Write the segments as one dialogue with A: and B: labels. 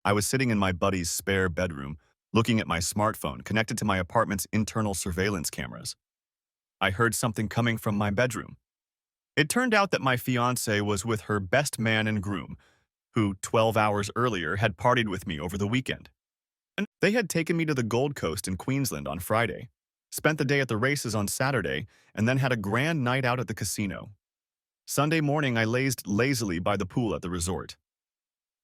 A: I was sitting in my buddy's spare bedroom, looking at my smartphone connected to my apartment's internal surveillance cameras. I heard something coming from my bedroom. It turned out that my fiancée was with her best man and groom, who 12 hours earlier had partied with me over the weekend. And they had taken me to the Gold Coast in Queensland on Friday, spent the day at the races on Saturday, and then had a grand night out at the casino. Sunday morning, I lazed lazily by the pool at the resort.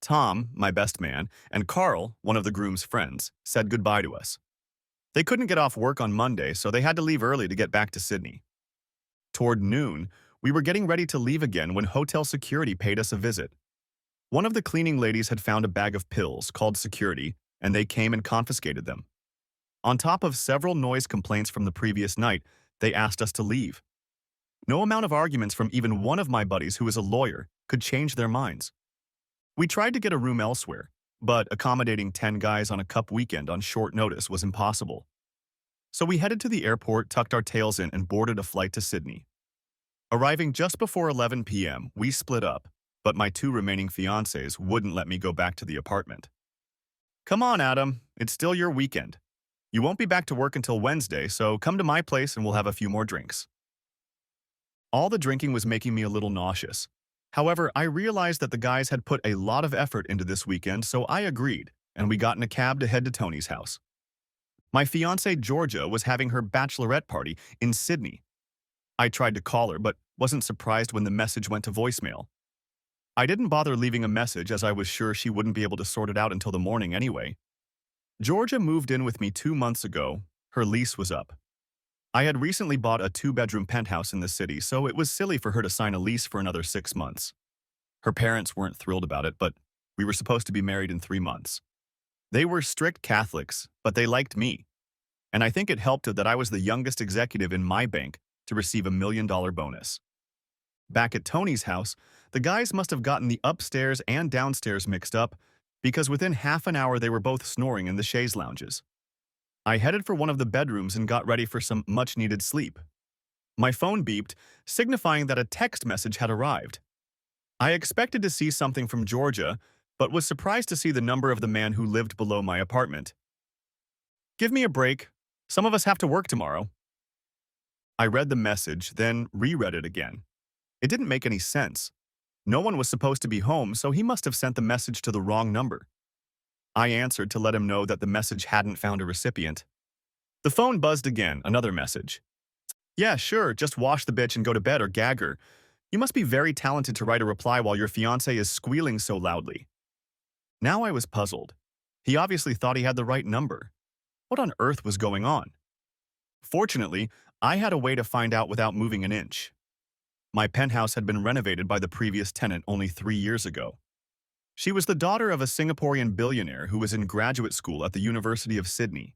A: Tom, my best man, and Carl, one of the groom's friends, said goodbye to us. They couldn't get off work on Monday, so they had to leave early to get back to Sydney. Toward noon, we were getting ready to leave again when hotel security paid us a visit. One of the cleaning ladies had found a bag of pills, called security, and they came and confiscated them. On top of several noise complaints from the previous night, they asked us to leave. No amount of arguments from even one of my buddies who is a lawyer could change their minds. We tried to get a room elsewhere, but accommodating 10 guys on a cup weekend on short notice was impossible. So we headed to the airport, tucked our tails in, and boarded a flight to Sydney. Arriving just before 11 p.m., we split up, but my two remaining fiancés wouldn't let me go back to the apartment. "Come on, Adam, it's still your weekend. You won't be back to work until Wednesday, so come to my place and we'll have a few more drinks." All the drinking was making me a little nauseous. However, I realized that the guys had put a lot of effort into this weekend, so I agreed, and we got in a cab to head to Tony's house. My fiancée Georgia was having her bachelorette party in Sydney. I tried to call her, but wasn't surprised when the message went to voicemail. I didn't bother leaving a message as I was sure she wouldn't be able to sort it out until the morning anyway. Georgia moved in with me 2 months ago. Her lease was up. I had recently bought a two-bedroom penthouse in the city, so it was silly for her to sign a lease for another 6 months. Her parents weren't thrilled about it, but we were supposed to be married in 3 months. They were strict Catholics, but they liked me. And I think it helped that I was the youngest executive in my bank to receive $1 million bonus. Back at Tony's house, the guys must have gotten the upstairs and downstairs mixed up because within half an hour they were both snoring in the chaise lounges. I headed for one of the bedrooms and got ready for some much-needed sleep. My phone beeped, signifying that a text message had arrived. I expected to see something from Georgia, but was surprised to see the number of the man who lived below my apartment. "Give me a break. Some of us have to work tomorrow." I read the message, then reread it again. It didn't make any sense. No one was supposed to be home, so he must have sent the message to the wrong number. I answered to let him know that the message hadn't found a recipient. The phone buzzed again, another message. "Yeah, sure, just wash the bitch and go to bed or gag her. You must be very talented to write a reply while your fiancé is squealing so loudly." Now I was puzzled. He obviously thought he had the right number. What on earth was going on? Fortunately, I had a way to find out without moving an inch. My penthouse had been renovated by the previous tenant only 3 years ago. She was the daughter of a Singaporean billionaire who was in graduate school at the University of Sydney.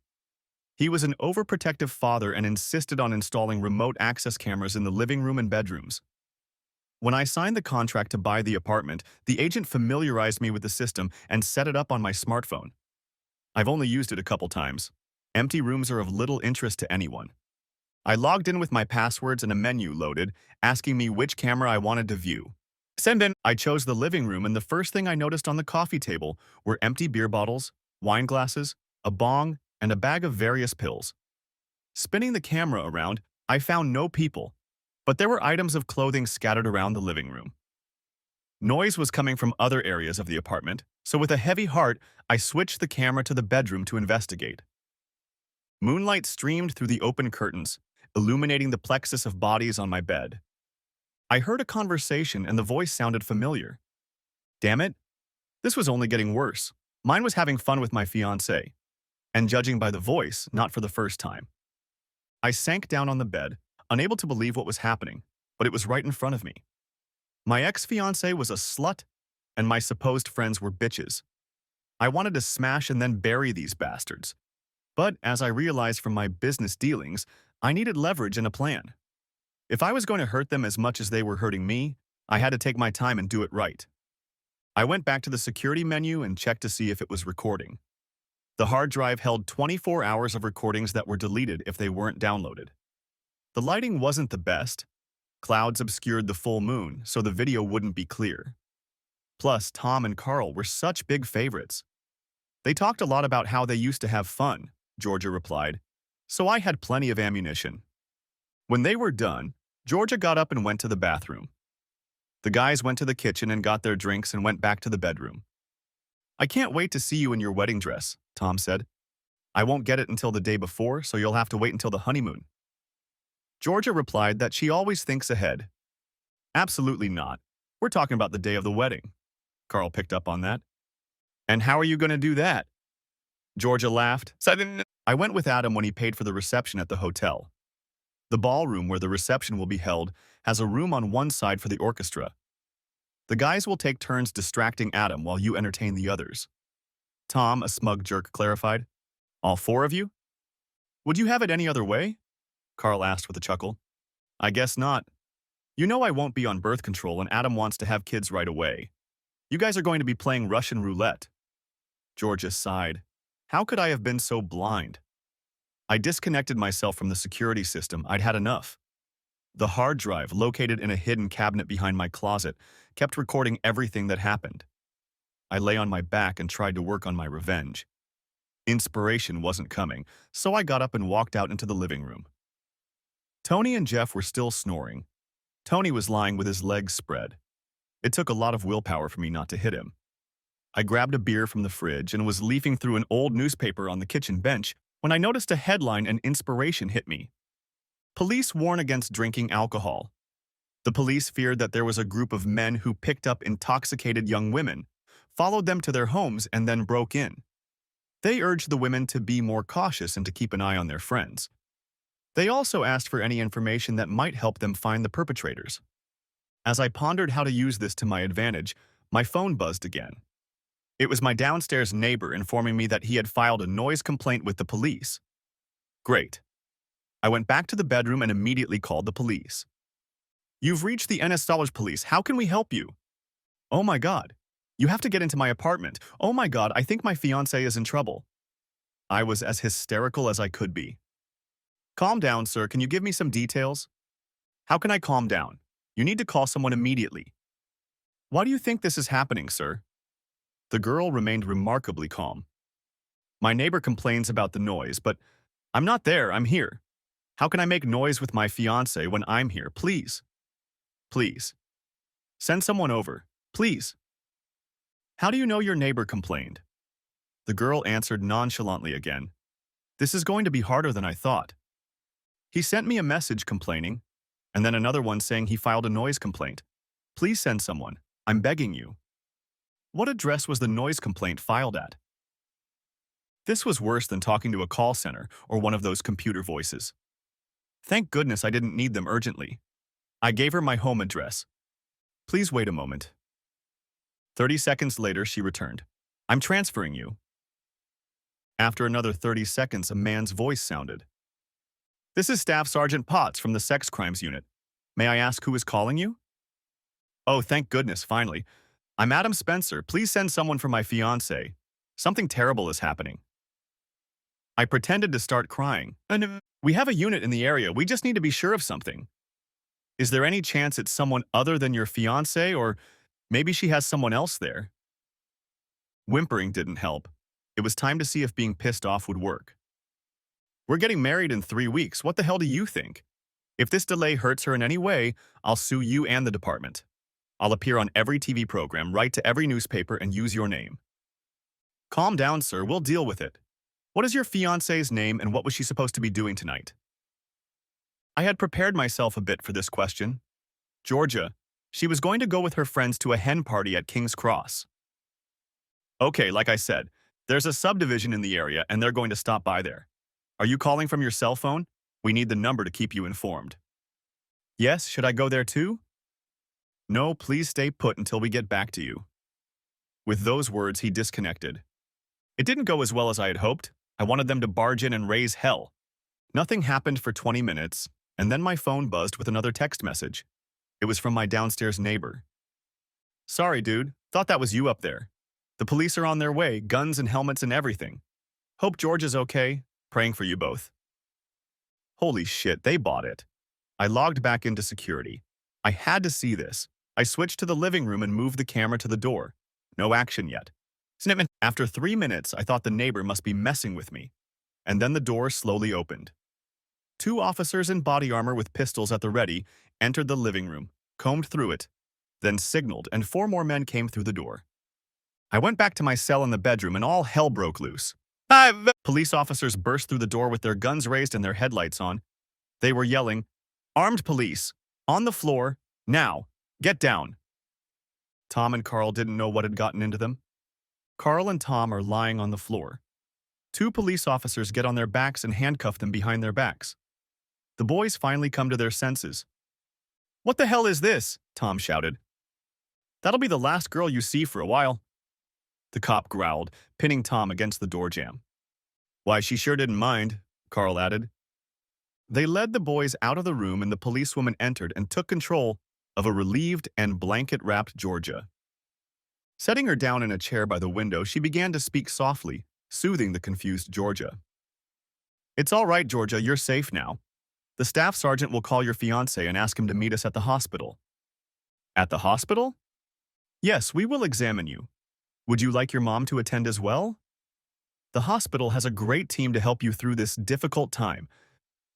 A: He was an overprotective father and insisted on installing remote access cameras in the living room and bedrooms. When I signed the contract to buy the apartment, the agent familiarized me with the system and set it up on my smartphone. I've only used it a couple times. Empty rooms are of little interest to anyone. I logged in with my passwords and a menu loaded, asking me which camera I wanted to view. Send in. I chose the living room, and the first thing I noticed on the coffee table were empty beer bottles, wine glasses, a bong, and a bag of various pills. Spinning the camera around, I found no people, but there were items of clothing scattered around the living room. Noise was coming from other areas of the apartment, so with a heavy heart, I switched the camera to the bedroom to investigate. Moonlight streamed through the open curtains, illuminating the plexus of bodies on my bed. I heard a conversation and the voice sounded familiar. Damn it, this was only getting worse. Mine was having fun with my fiancée, and judging by the voice, not for the first time. I sank down on the bed, unable to believe what was happening, but it was right in front of me. My ex-fiancée was a slut, and my supposed friends were bitches. I wanted to smash and then bury these bastards. But as I realized from my business dealings, I needed leverage and a plan. If I was going to hurt them as much as they were hurting me, I had to take my time and do it right. I went back to the security menu and checked to see if it was recording. The hard drive held 24 hours of recordings that were deleted if they weren't downloaded. The lighting wasn't the best. Clouds obscured the full moon, so the video wouldn't be clear. Plus, Tom and Carl were such big favorites. They talked a lot about how they used to have fun, Georgia replied. So I had plenty of ammunition. When they were done, Georgia got up and went to the bathroom. The guys went to the kitchen and got their drinks and went back to the bedroom. I can't wait to see you in your wedding dress, Tom said. I won't get it until the day before, so you'll have to wait until the honeymoon. Georgia replied that she always thinks ahead. Absolutely not. We're talking about the day of the wedding. Carl picked up on that. And how are you going to do that? Georgia laughed. I went with Adam when he paid for the reception at the hotel. The ballroom where the reception will be held has a room on one side for the orchestra. The guys will take turns distracting Adam while you entertain the others. Tom, a smug jerk, clarified. All four of you? Would you have it any other way? Carl asked with a chuckle. I guess not. You know I won't be on birth control and Adam wants to have kids right away. You guys are going to be playing Russian roulette. Georgia sighed. How could I have been so blind? I disconnected myself from the security system. I'd had enough. The hard drive, located in a hidden cabinet behind my closet, kept recording everything that happened. I lay on my back and tried to work on my revenge. Inspiration wasn't coming, so I got up and walked out into the living room. Tony and Jeff were still snoring. Tony was lying with his legs spread. It took a lot of willpower for me not to hit him. I grabbed a beer from the fridge and was leafing through an old newspaper on the kitchen bench when I noticed a headline and inspiration hit me. Police warn against drinking alcohol. The police feared that there was a group of men who picked up intoxicated young women, followed them to their homes, and then broke in. They urged the women to be more cautious and to keep an eye on their friends. They also asked for any information that might help them find the perpetrators. As I pondered how to use this to my advantage, my phone buzzed again. It was my downstairs neighbor informing me that he had filed a noise complaint with the police. Great. I went back to the bedroom and immediately called the police. You've reached the NS Police. How can we help you? Oh my God. You have to get into my apartment. Oh my God, I think my fiancé is in trouble. I was as hysterical as I could be. Calm down, sir. Can you give me some details? How can I calm down? You need to call someone immediately. Why do you think this is happening, sir? The girl remained remarkably calm. My neighbor complains about the noise, but I'm not there. I'm here. How can I make noise with my fiancé when I'm here? Please. Please. Send someone over. Please. How do you know your neighbor complained? The girl answered nonchalantly again. This is going to be harder than I thought. He sent me a message complaining, and then another one saying he filed a noise complaint. Please send someone. I'm begging you. What address was the noise complaint filed at? This was worse than talking to a call center or one of those computer voices. Thank goodness I didn't need them urgently. I gave her my home address. Please wait a moment. 30 seconds later, she returned. I'm transferring you. After another 30 seconds, a man's voice sounded. This is Staff Sergeant Potts from the Sex Crimes Unit. May I ask who is calling you? Oh, thank goodness, finally. I'm Adam Spencer. Please send someone for my fiancé. Something terrible is happening. I pretended to start crying. We have a unit in the area. We just need to be sure of something. Is there any chance it's someone other than your fiancé, or maybe she has someone else there? Whimpering didn't help. It was time to see if being pissed off would work. We're getting married in 3 weeks. What the hell do you think? If this delay hurts her in any way, I'll sue you and the department. I'll appear on every TV program, write to every newspaper, and use your name. Calm down, sir. We'll deal with it. What is your fiancé's name and what was she supposed to be doing tonight? I had prepared myself a bit for this question. Georgia. She was going to go with her friends to a hen party at King's Cross. Okay, like I said, there's a subdivision in the area and they're going to stop by there. Are you calling from your cell phone? We need the number to keep you informed. Yes, should I go there too? No, please stay put until we get back to you. With those words, he disconnected. It didn't go as well as I had hoped. I wanted them to barge in and raise hell. Nothing happened for 20 minutes, and then my phone buzzed with another text message. It was from my downstairs neighbor. Sorry, dude. Thought that was you up there. The police are on their way, guns and helmets and everything. Hope George is okay. Praying for you both. Holy shit, they bought it. I logged back into security. I had to see this. I switched to the living room and moved the camera to the door. No action yet. After 3 minutes, I thought the neighbor must be messing with me, and then the door slowly opened. Two officers in body armor with pistols at the ready entered the living room, combed through it, then signaled, and four more men came through the door. I went back to my cell in the bedroom and all hell broke loose. Police officers burst through the door with their guns raised and their headlights on. They were yelling, "Armed police! On the floor! Now! Get down!" Tom and Carl didn't know what had gotten into them. Carl and Tom are lying on the floor. Two police officers get on their backs and handcuff them behind their backs. The boys finally come to their senses. "What the hell is this?" Tom shouted. "That'll be the last girl you see for a while." The cop growled, pinning Tom against the door jamb. "Why, she sure didn't mind," Carl added. They led the boys out of the room and the policewoman entered and took control of a relieved and blanket-wrapped Georgia. Setting her down in a chair by the window, she began to speak softly, soothing the confused Georgia. "It's all right, Georgia, you're safe now. The staff sergeant will call your fiancé and ask him to meet us at the hospital." "At the hospital?" "Yes, we will examine you. Would you like your mom to attend as well? The hospital has a great team to help you through this difficult time.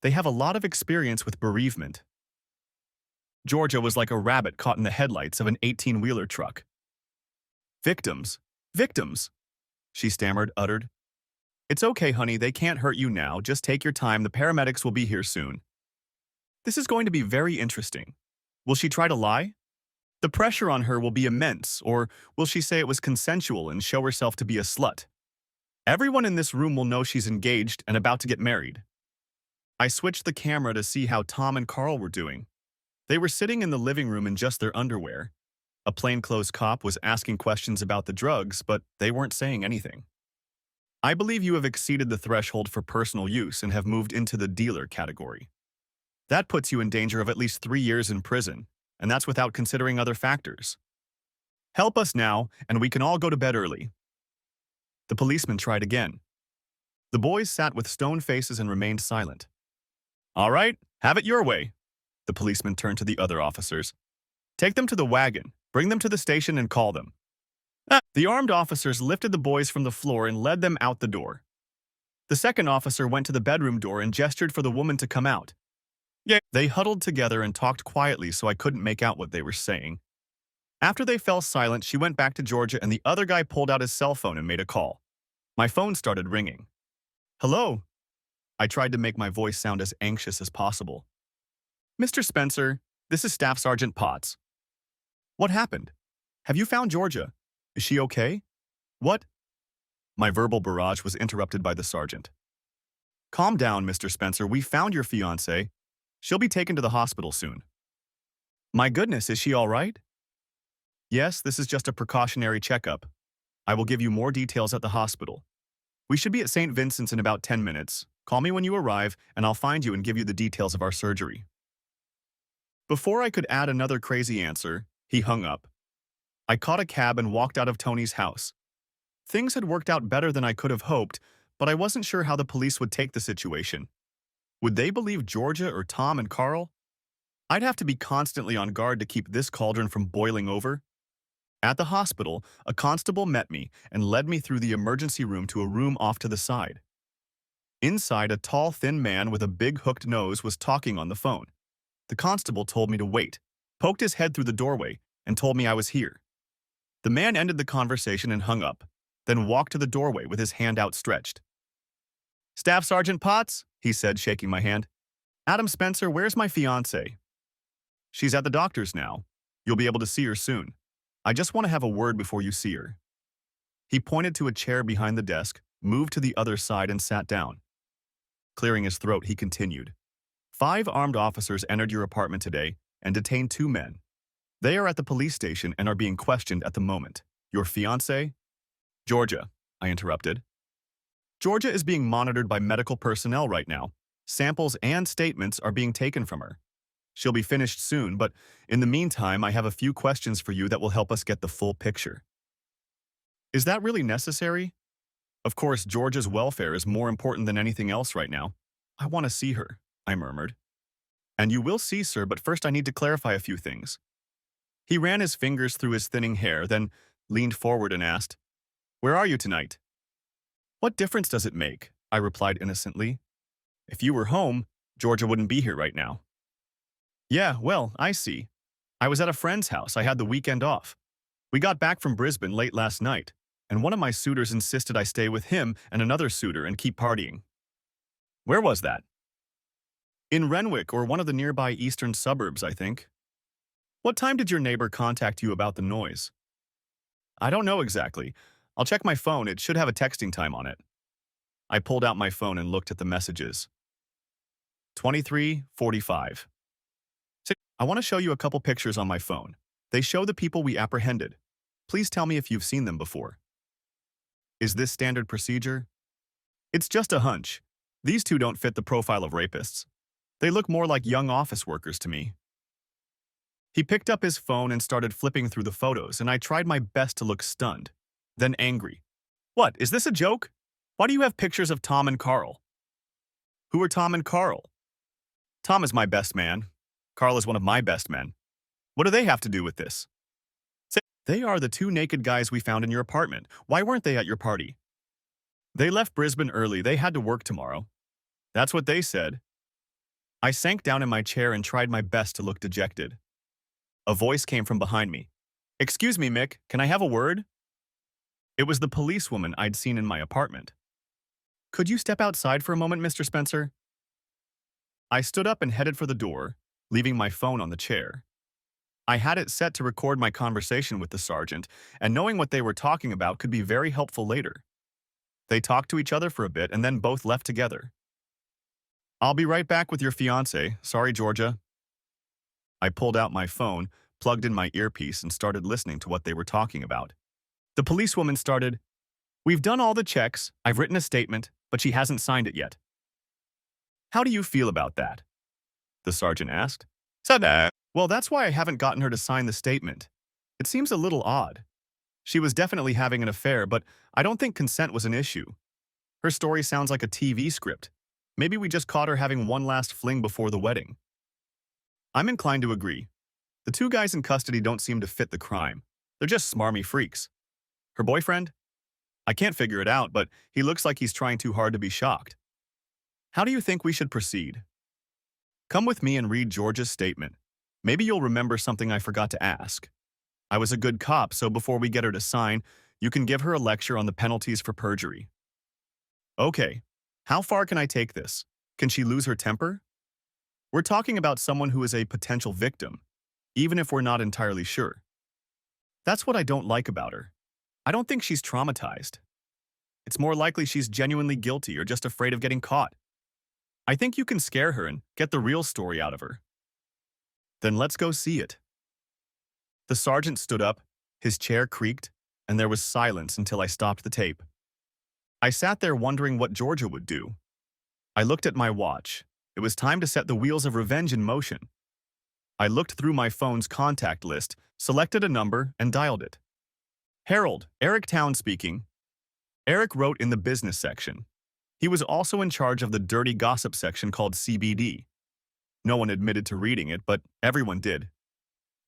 A: They have a lot of experience with bereavement." Georgia was like a rabbit caught in the headlights of an 18-wheeler truck. "Victims! Victims!" she uttered. "It's okay, honey, they can't hurt you now. Just take your time, the paramedics will be here soon." "This is going to be very interesting. Will she try to lie? The pressure on her will be immense, or will she say it was consensual and show herself to be a slut? Everyone in this room will know she's engaged and about to get married." I switched the camera to see how Tom and Carl were doing. They were sitting in the living room in just their underwear. A plainclothes cop was asking questions about the drugs, but they weren't saying anything. "I believe you have exceeded the threshold for personal use and have moved into the dealer category. That puts you in danger of at least 3 years in prison, and that's without considering other factors. Help us now, and we can all go to bed early." The policeman tried again. The boys sat with stone faces and remained silent. "All right, have it your way." The policeman turned to the other officers. "Take them to the wagon, bring them to the station, and call them." The armed officers lifted the boys from the floor and led them out the door. The second officer went to the bedroom door and gestured for the woman to come out. They huddled together and talked quietly so I couldn't make out what they were saying. After they fell silent, she went back to Georgia and the other guy pulled out his cell phone and made a call. My phone started ringing. "Hello?" I tried to make my voice sound as anxious as possible. "Mr. Spencer, this is Staff Sergeant Potts." "What happened? Have you found Georgia? Is she okay?" "What?" My verbal barrage was interrupted by the sergeant. "Calm down, Mr. Spencer. We found your fiancée. She'll be taken to the hospital soon." "My goodness, is she all right?" "Yes, this is just a precautionary checkup. I will give you more details at the hospital. We should be at St. Vincent's in about 10 minutes. Call me when you arrive, and I'll find you and give you the details of our surgery." Before I could add another crazy answer, he hung up. I caught a cab and walked out of Tony's house. Things had worked out better than I could have hoped, but I wasn't sure how the police would take the situation. Would they believe Georgia or Tom and Carl? I'd have to be constantly on guard to keep this cauldron from boiling over. At the hospital, a constable met me and led me through the emergency room to a room off to the side. Inside, a tall, thin man with a big hooked nose was talking on the phone. The constable told me to wait, poked his head through the doorway, and told me I was here. The man ended the conversation and hung up, then walked to the doorway with his hand outstretched. "Staff Sergeant Potts," he said, shaking my hand. "Adam Spencer, where's my fiancée?" "She's at the doctor's now. You'll be able to see her soon. I just want to have a word before you see her." He pointed to a chair behind the desk, moved to the other side, and sat down. Clearing his throat, he continued. 5 armed officers entered your apartment today and detained 2 men. They are at the police station and are being questioned at the moment. Your fiancée?" "Georgia," I interrupted. "Georgia is being monitored by medical personnel right now. Samples and statements are being taken from her. She'll be finished soon, but in the meantime, I have a few questions for you that will help us get the full picture." "Is that really necessary?" "Of course, Georgia's welfare is more important than anything else right now. I want to see her," I murmured. "And you will see, sir, but first I need to clarify a few things." He ran his fingers through his thinning hair, then leaned forward and asked, Where are you tonight? What difference does it make? I replied innocently. If you were home, Georgia wouldn't be here right now. Yeah, well, I see. I was at a friend's house. I had the weekend off. We got back from Brisbane late last night, and one of my suitors insisted I stay with him and another suitor and keep partying. Where was that? In Renwick or one of the nearby eastern suburbs, I think. What time did your neighbor contact you about the noise? I don't know exactly. I'll check my phone. It should have a texting time on it. I pulled out my phone and looked at the messages. 23:45. I want to show you a couple pictures on my phone. They show the people we apprehended. Please tell me if you've seen them before. Is this standard procedure? It's just a hunch. These two don't fit the profile of rapists. They look more like young office workers to me. He picked up his phone and started flipping through the photos, and I tried my best to look stunned, then angry. What, is this a joke? Why do you have pictures of Tom and Carl? Who are Tom and Carl? Tom is my best man. Carl is one of my best men. What do they have to do with this? They are the two naked guys we found in your apartment. Why weren't they at your party? They left Brisbane early. They had to work tomorrow. That's what they said. I sank down in my chair and tried my best to look dejected. A voice came from behind me. Excuse me, Mick, can I have a word? It was the policewoman I'd seen in my apartment. Could you step outside for a moment, Mr. Spencer? I stood up and headed for the door, leaving my phone on the chair. I had it set to record my conversation with the sergeant, and knowing what they were talking about could be very helpful later. They talked to each other for a bit and then both left together. I'll be right back with your fiancé. Sorry, Georgia. I pulled out my phone, plugged in my earpiece, and started listening to what they were talking about. The policewoman started, We've done all the checks, I've written a statement, but she hasn't signed it yet. How do you feel about that? The sergeant asked. Well, that's why I haven't gotten her to sign the statement. It seems a little odd. She was definitely having an affair, but I don't think consent was an issue. Her story sounds like a TV script. Maybe we just caught her having one last fling before the wedding. I'm inclined to agree. The two guys in custody don't seem to fit the crime. They're just smarmy freaks. Her boyfriend? I can't figure it out, but he looks like he's trying too hard to be shocked. How do you think we should proceed? Come with me and read Georgia's statement. Maybe you'll remember something I forgot to ask. I was a good cop, so before we get her to sign, you can give her a lecture on the penalties for perjury. Okay, how far can I take this? Can she lose her temper? We're talking about someone who is a potential victim, even if we're not entirely sure. That's what I don't like about her. I don't think she's traumatized. It's more likely she's genuinely guilty or just afraid of getting caught. I think you can scare her and get the real story out of her. Then let's go see it. The sergeant stood up, his chair creaked, and there was silence until I stopped the tape. I sat there wondering what Georgia would do. I looked at my watch. It was time to set the wheels of revenge in motion. I looked through my phone's contact list, selected a number, and dialed it. Harold, Eric Town speaking. Eric wrote in the business section. He was also in charge of the dirty gossip section called CBD. No one admitted to reading it, but everyone did.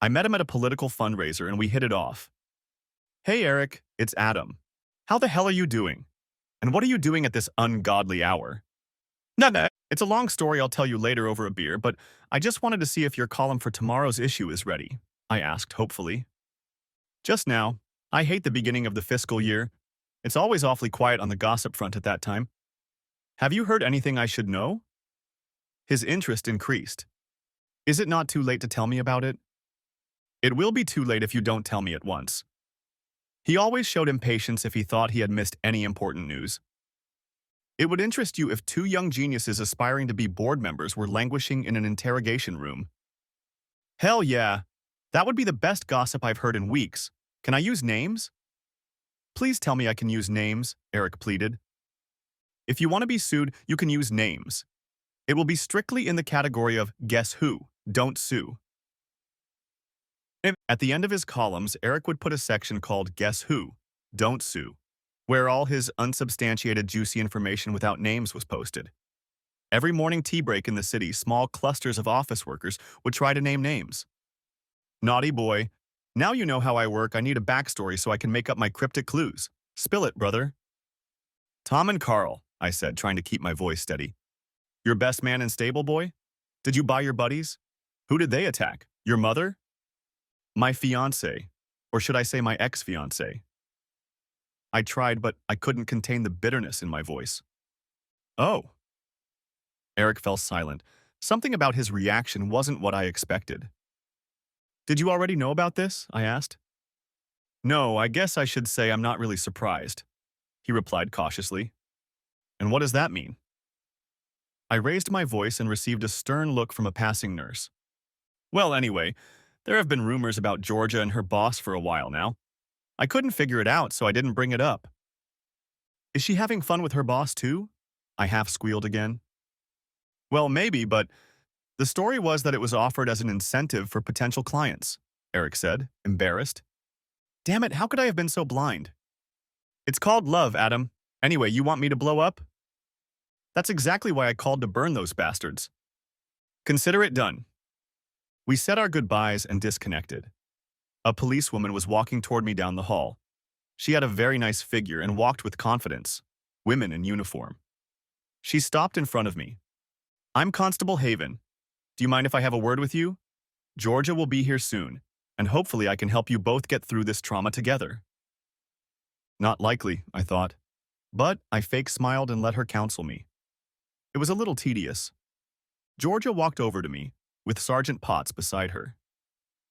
A: I met him at a political fundraiser and we hit it off. Hey Eric, it's Adam. How the hell are you doing? And what are you doing at this ungodly hour? No. It's a long story I'll tell you later over a beer, but I just wanted to see if your column for tomorrow's issue is ready, I asked hopefully. Just now. I hate the beginning of the fiscal year. It's always awfully quiet on the gossip front at that time. Have you heard anything I should know? His interest increased. Is it not too late to tell me about it? It will be too late if you don't tell me at once. He always showed impatience if he thought he had missed any important news. It would interest you if two young geniuses aspiring to be board members were languishing in an interrogation room. Hell yeah, that would be the best gossip I've heard in weeks. Can I use names? Please tell me I can use names, Eric pleaded. If you want to be sued, you can use names. It will be strictly in the category of guess who, don't sue. At the end of his columns, Eric would put a section called Guess Who, Don't Sue, where all his unsubstantiated juicy information without names was posted. Every morning tea break in the city, small clusters of office workers would try to name names. Naughty boy. Now you know how I work. I need a backstory so I can make up my cryptic clues. Spill it, brother. Tom and Carl, I said, trying to keep my voice steady. Your best man and stable boy? Did you buy your buddies? Who did they attack? Your mother? My fiancé. Or should I say my ex-fiancé? I tried, but I couldn't contain the bitterness in my voice. Oh. Eric fell silent. Something about his reaction wasn't what I expected. Did you already know about this? I asked. No, I guess I should say I'm not really surprised, he replied cautiously. And what does that mean? I raised my voice and received a stern look from a passing nurse. Well, anyway, there have been rumors about Georgia and her boss for a while now. I couldn't figure it out, so I didn't bring it up. Is she having fun with her boss too? I half squealed again. Well, maybe, but the story was that it was offered as an incentive for potential clients, Eric said, embarrassed. Damn it, how could I have been so blind? It's called love, Adam. Anyway, you want me to blow up? That's exactly why I called to burn those bastards. Consider it done. We said our goodbyes and disconnected. A policewoman was walking toward me down the hall. She had a very nice figure and walked with confidence. Women in uniform. She stopped in front of me. I'm Constable Haven. Do you mind if I have a word with you? Georgia will be here soon, and hopefully I can help you both get through this trauma together. Not likely, I thought. But I fake smiled and let her counsel me. It was a little tedious. Georgia walked over to me, with Sergeant Potts beside her.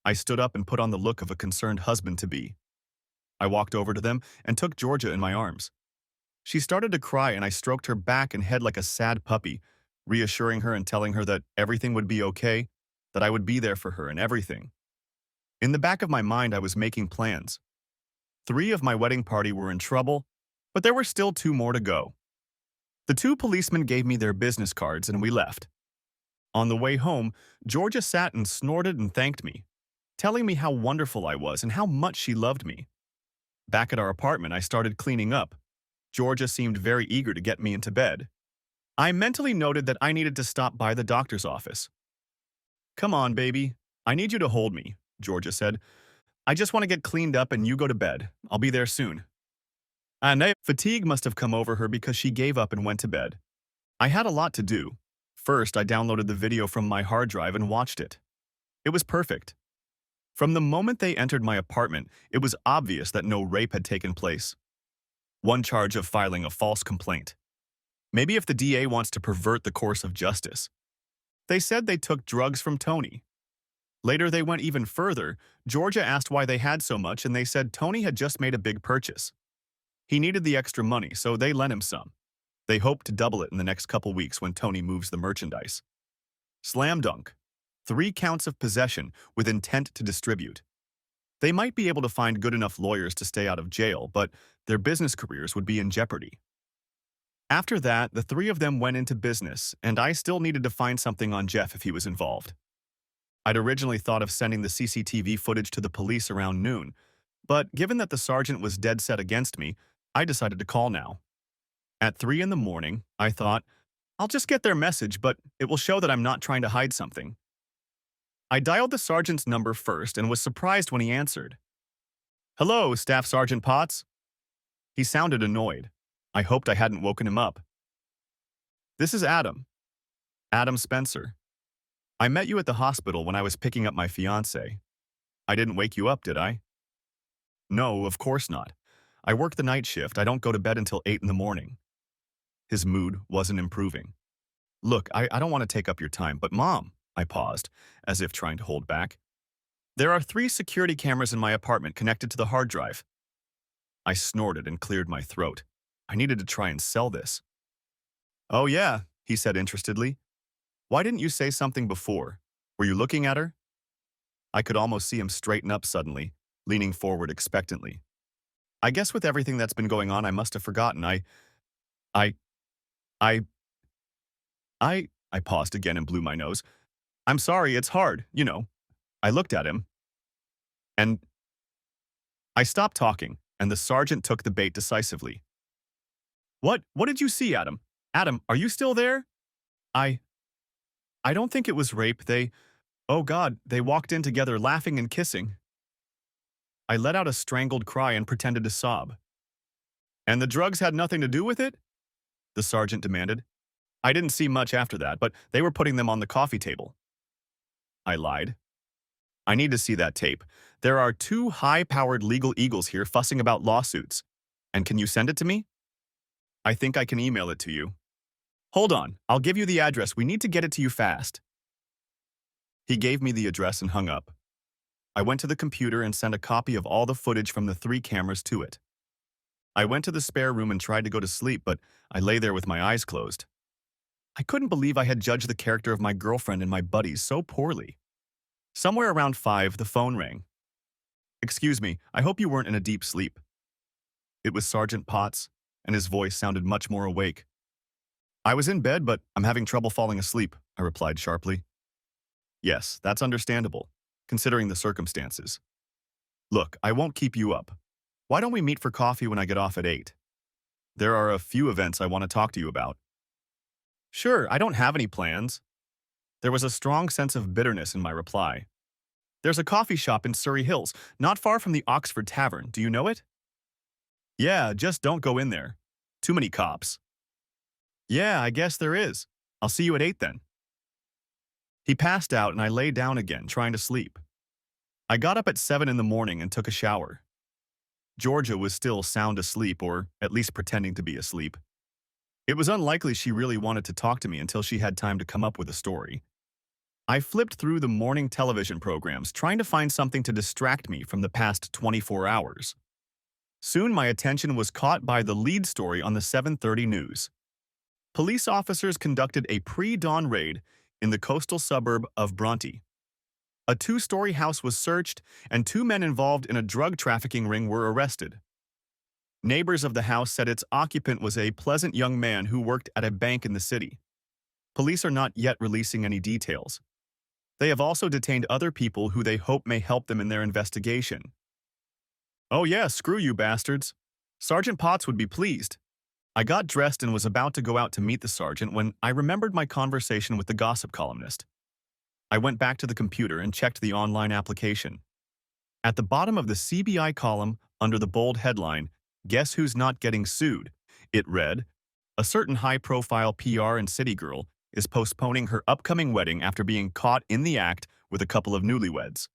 A: I stood up and put on the look of a concerned husband-to-be. I walked over to them and took Georgia in my arms. She started to cry and I stroked her back and head like a sad puppy, reassuring her and telling her that everything would be okay, that I would be there for her and everything. In the back of my mind, I was making plans. 3 of my wedding party were in trouble, but there were still 2 more to go. The 2 policemen gave me their business cards and we left. On the way home, Georgia sat and snorted and thanked me, telling me how wonderful I was and how much she loved me. Back at our apartment, I started cleaning up. Georgia seemed very eager to get me into bed. I mentally noted that I needed to stop by the doctor's office. Come on, baby. I need you to hold me, Georgia said. I just want to get cleaned up and you go to bed. I'll be there soon. And fatigue must have come over her because she gave up and went to bed. I had a lot to do. First, I downloaded the video from my hard drive and watched it. It was perfect. From the moment they entered my apartment, it was obvious that no rape had taken place. One charge of filing a false complaint. Maybe if the DA wants to pervert the course of justice. They said they took drugs from Tony. Later, they went even further. Georgia asked why they had so much, and they said Tony had just made a big purchase. He needed the extra money, so they lent him some. They hope to double it in the next couple weeks when Tony moves the merchandise. Slam dunk. 3 counts of possession with intent to distribute. They might be able to find good enough lawyers to stay out of jail, but their business careers would be in jeopardy. After that, the 3 of them went into business, and I still needed to find something on Jeff if he was involved. I'd originally thought of sending the CCTV footage to the police around noon, but given that the sergeant was dead set against me, I decided to call now. At 3 in the morning, I thought, I'll just get their message, but it will show that I'm not trying to hide something. I dialed the sergeant's number first and was surprised when he answered. Hello, Staff Sergeant Potts. He sounded annoyed. I hoped I hadn't woken him up. This is Adam. Adam Spencer. I met you at the hospital when I was picking up my fiancé. I didn't wake you up, did I? No, of course not. I work the night shift. I don't go to bed until 8 in the morning. His mood wasn't improving. Look, I don't want to take up your time, but Mom, I paused, as if trying to hold back. There are 3 security cameras in my apartment connected to the hard drive. I snorted and cleared my throat. I needed to try and sell this. Oh yeah, he said interestedly. Why didn't you say something before? Were you looking at her? I could almost see him straighten up suddenly, leaning forward expectantly. I guess with everything that's been going on, I must have forgotten. I paused again and blew my nose. I'm sorry, it's hard, you know. I looked at him, and I stopped talking, and the sergeant took the bait decisively. What did you see, Adam? Adam, are you still there? I don't think it was rape. Oh God, they walked in together laughing and kissing. I let out a strangled cry and pretended to sob. And the drugs had nothing to do with it? The sergeant demanded. I didn't see much after that, but they were putting them on the coffee table. I lied. I need to see that tape. There are two high-powered legal eagles here fussing about lawsuits. And can you send it to me? I think I can email it to you. Hold on, I'll give you the address. We need to get it to you fast. He gave me the address and hung up. I went to the computer and sent a copy of all the footage from the 3 cameras to it. I went to the spare room and tried to go to sleep, but I lay there with my eyes closed. I couldn't believe I had judged the character of my girlfriend and my buddies so poorly. Somewhere around 5, the phone rang. Excuse me, I hope you weren't in a deep sleep. It was Sergeant Potts, and his voice sounded much more awake. I was in bed, but I'm having trouble falling asleep, I replied sharply. Yes, that's understandable, considering the circumstances. Look, I won't keep you up. Why don't we meet for coffee when I get off at 8? There are a few events I want to talk to you about. Sure, I don't have any plans. There was a strong sense of bitterness in my reply. There's a coffee shop in Surrey Hills, not far from the Oxford Tavern. Do you know it? Yeah, just don't go in there. Too many cops. Yeah, I guess there is. I'll see you at 8 then. He passed out and I lay down again, trying to sleep. I got up at 7 in the morning and took a shower. Georgia was still sound asleep, or at least pretending to be asleep. It was unlikely she really wanted to talk to me until she had time to come up with a story. I flipped through the morning television programs, trying to find something to distract me from the past 24 hours. Soon my attention was caught by the lead story on the 7:30 news. Police officers conducted a pre-dawn raid in the coastal suburb of Bronte. A 2-story house was searched, and 2 men involved in a drug trafficking ring were arrested. Neighbors of the house said its occupant was a pleasant young man who worked at a bank in the city. Police are not yet releasing any details. They have also detained other people who they hope may help them in their investigation. Oh yeah, screw you bastards. Sergeant Potts would be pleased. I got dressed and was about to go out to meet the sergeant when I remembered my conversation with the gossip columnist. I went back to the computer and checked the online application. At the bottom of the CBI column, under the bold headline, "Guess Who's Not Getting Sued?" it read, "A certain high-profile PR and city girl is postponing her upcoming wedding after being caught in the act with a couple of newlyweds.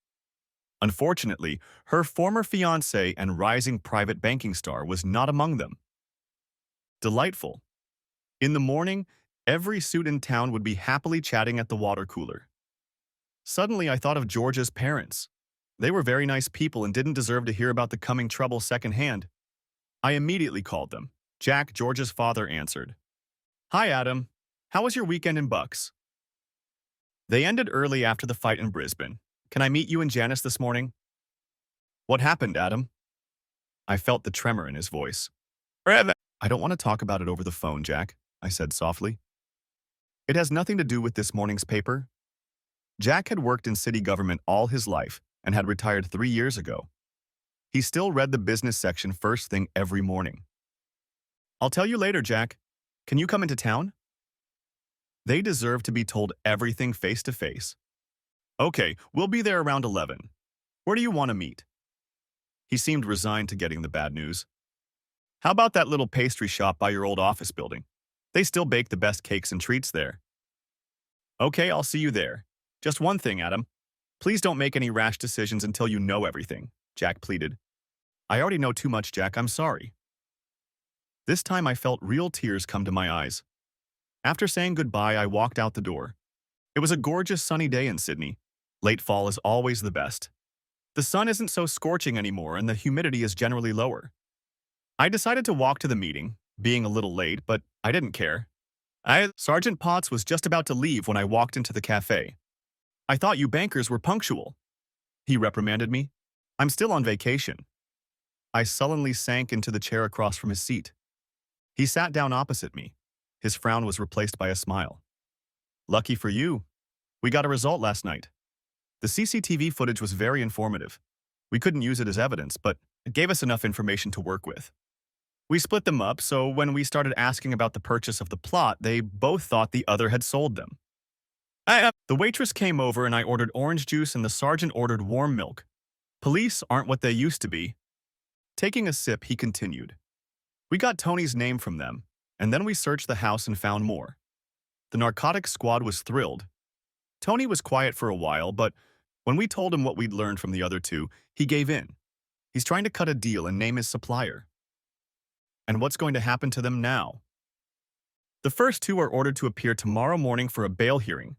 A: Unfortunately, her former fiancé and rising private banking star was not among them." Delightful. In the morning, every suit in town would be happily chatting at the water cooler. Suddenly, I thought of Georgia's parents. They were very nice people and didn't deserve to hear about the coming trouble secondhand. I immediately called them. Jack, Georgia's father, answered. "Hi, Adam. How was your weekend in Bucks?" "They ended early after the fight in Brisbane. Can I meet you and Janice this morning?" "What happened, Adam?" I felt the tremor in his voice. "I don't want to talk about it over the phone, Jack," I said softly. "It has nothing to do with this morning's paper." Jack had worked in city government all his life and had retired 3 years ago. He still read the business section first thing every morning. "I'll tell you later, Jack. Can you come into town?" They deserve to be told everything face to face. "Okay, we'll be there around 11. Where do you want to meet?" He seemed resigned to getting the bad news. "How about that little pastry shop by your old office building? They still bake the best cakes and treats there." "Okay, I'll see you there. Just one thing, Adam. Please don't make any rash decisions until you know everything," Jack pleaded. "I already know too much, Jack. I'm sorry." This time I felt real tears come to my eyes. After saying goodbye, I walked out the door. It was a gorgeous sunny day in Sydney. Late fall is always the best. The sun isn't so scorching anymore and the humidity is generally lower. I decided to walk to the meeting, being a little late, but I didn't care. Sergeant Potts was just about to leave when I walked into the cafe. "I thought you bankers were punctual," he reprimanded me. "I'm still on vacation." I sullenly sank into the chair across from his seat. He sat down opposite me. His frown was replaced by a smile. "Lucky for you. We got a result last night. The CCTV footage was very informative. We couldn't use it as evidence, but it gave us enough information to work with. We split them up, so when we started asking about the purchase of the plot, they both thought the other had sold them. The waitress came over and I ordered orange juice and the sergeant ordered warm milk. Police aren't what they used to be." Taking a sip, he continued. We got Tony's name from them, and then we searched the house and found more. The narcotics squad was thrilled. Tony was quiet for a while, but when we told him what we'd learned from the other two, he gave in. He's trying to cut a deal and name his supplier. And what's going to happen to them now? The first two are ordered to appear tomorrow morning for a bail hearing.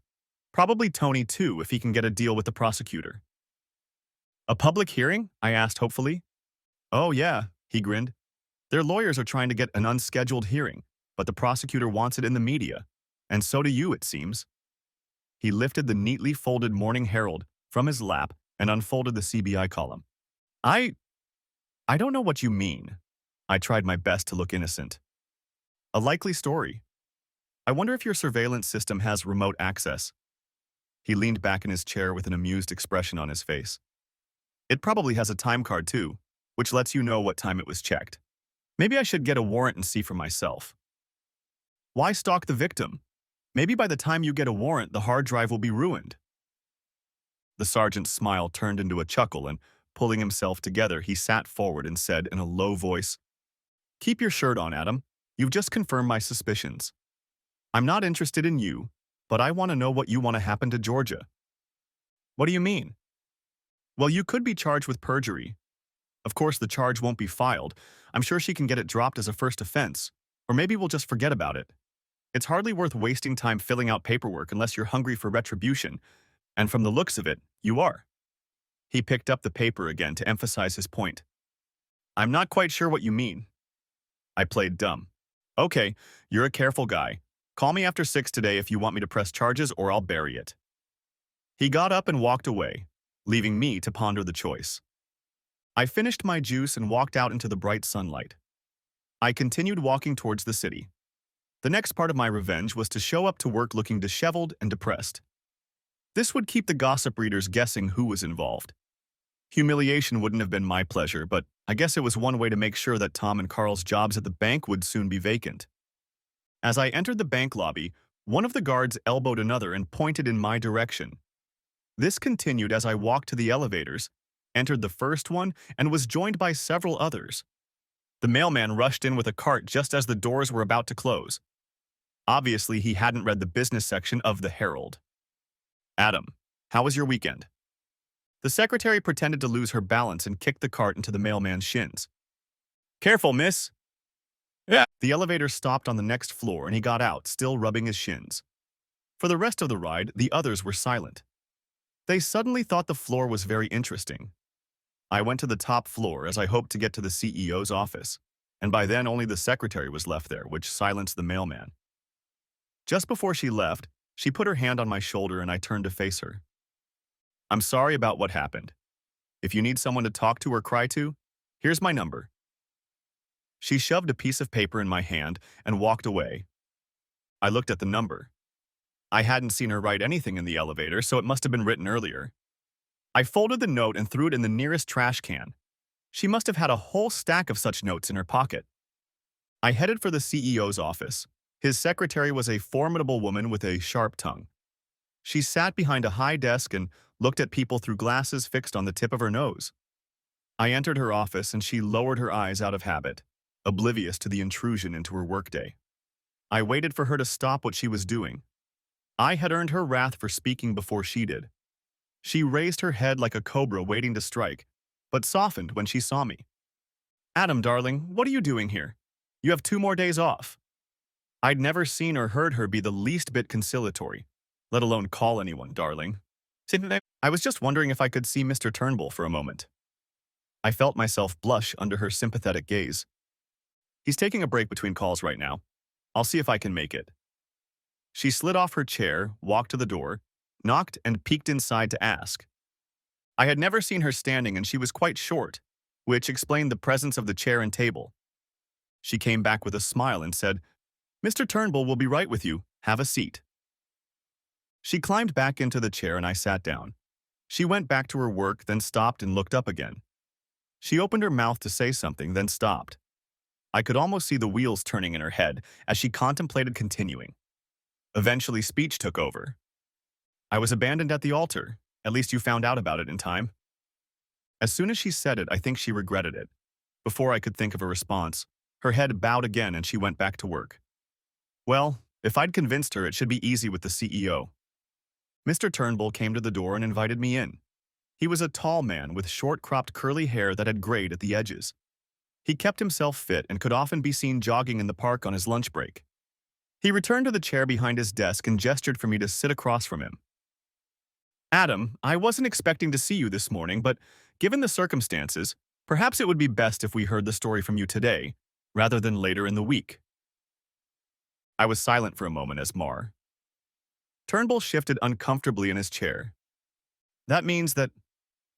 A: Probably Tony, too, if he can get a deal with the prosecutor. A public hearing? I asked hopefully. Oh, yeah, he grinned. Their lawyers are trying to get an unscheduled hearing, but the prosecutor wants it in the media. And so do you, it seems. He lifted the neatly folded Morning Herald from his lap and unfolded the CBI column. I don't know what you mean. I tried my best to look innocent. A likely story. I wonder if your surveillance system has remote access. He leaned back in his chair with an amused expression on his face. It probably has a time card too, which lets you know what time it was checked. Maybe I should get a warrant and see for myself. Why stalk the victim? Maybe by the time you get a warrant, the hard drive will be ruined. The sergeant's smile turned into a chuckle, and pulling himself together, he sat forward and said in a low voice, "Keep your shirt on, Adam. You've just confirmed my suspicions. I'm not interested in you, but I want to know what you want to happen to Georgia." What do you mean? Well, you could be charged with perjury. Of course, the charge won't be filed. I'm sure she can get it dropped as a first offense, or maybe we'll just forget about it. It's hardly worth wasting time filling out paperwork unless you're hungry for retribution, and from the looks of it, you are. He picked up the paper again to emphasize his point. I'm not quite sure what you mean. I played dumb. Okay, you're a careful guy. Call me after 6 today if you want me to press charges or I'll bury it. He got up and walked away, leaving me to ponder the choice. I finished my juice and walked out into the bright sunlight. I continued walking towards the city. The next part of my revenge was to show up to work looking disheveled and depressed. This would keep the gossip readers guessing who was involved. Humiliation wouldn't have been my pleasure, but I guess it was one way to make sure that Tom and Carl's jobs at the bank would soon be vacant. As I entered the bank lobby, one of the guards elbowed another and pointed in my direction. This continued as I walked to the elevators, entered the first one, and was joined by several others. The mailman rushed in with a cart just as the doors were about to close. Obviously, he hadn't read the business section of the Herald. Adam, how was your weekend? The secretary pretended to lose her balance and kicked the cart into the mailman's shins. Careful, miss. Yeah. The elevator stopped on the next floor and he got out, still rubbing his shins. For the rest of the ride, the others were silent. They suddenly thought the floor was very interesting. I went to the top floor as I hoped to get to the CEO's office, and by then only the secretary was left there, which silenced the mailman. Just before she left, she put her hand on my shoulder and I turned to face her. I'm sorry about what happened. If you need someone to talk to or cry to, here's my number. She shoved a piece of paper in my hand and walked away. I looked at the number. I hadn't seen her write anything in the elevator, so it must have been written earlier. I folded the note and threw it in the nearest trash can. She must have had a whole stack of such notes in her pocket. I headed for the CEO's office. His secretary was a formidable woman with a sharp tongue. She sat behind a high desk and looked at people through glasses fixed on the tip of her nose. I entered her office and she lowered her eyes out of habit, oblivious to the intrusion into her workday. I waited for her to stop what she was doing. I had earned her wrath for speaking before she did. She raised her head like a cobra waiting to strike, but softened when she saw me. Adam, darling, what are you doing here? You have 2 more days off. I'd never seen or heard her be the least bit conciliatory, let alone call anyone darling. I was just wondering if I could see Mr. Turnbull for a moment. I felt myself blush under her sympathetic gaze. He's taking a break between calls right now. I'll see if I can make it. She slid off her chair, walked to the door, knocked and peeked inside to ask. I had never seen her standing and she was quite short, which explained the presence of the chair and table. She came back with a smile and said, Mr. Turnbull will be right with you. Have a seat. She climbed back into the chair and I sat down. She went back to her work, then stopped and looked up again. She opened her mouth to say something, then stopped. I could almost see the wheels turning in her head as she contemplated continuing. Eventually, speech took over. I was abandoned at the altar. At least you found out about it in time. As soon as she said it, I think she regretted it. Before I could think of a response, Her head bowed again and she went back to work. Well, if I'd convinced her, it should be easy with the CEO. Mr. Turnbull came to the door and invited me in. He was a tall man with short-cropped curly hair that had grayed at the edges. He kept himself fit and could often be seen jogging in the park on his lunch break. He returned to the chair behind his desk and gestured for me to sit across from him. Adam, I wasn't expecting to see you this morning, but given the circumstances, perhaps it would be best if we heard the story from you today, rather than later in the week. I was silent for a moment as Turnbull shifted uncomfortably in his chair. That means that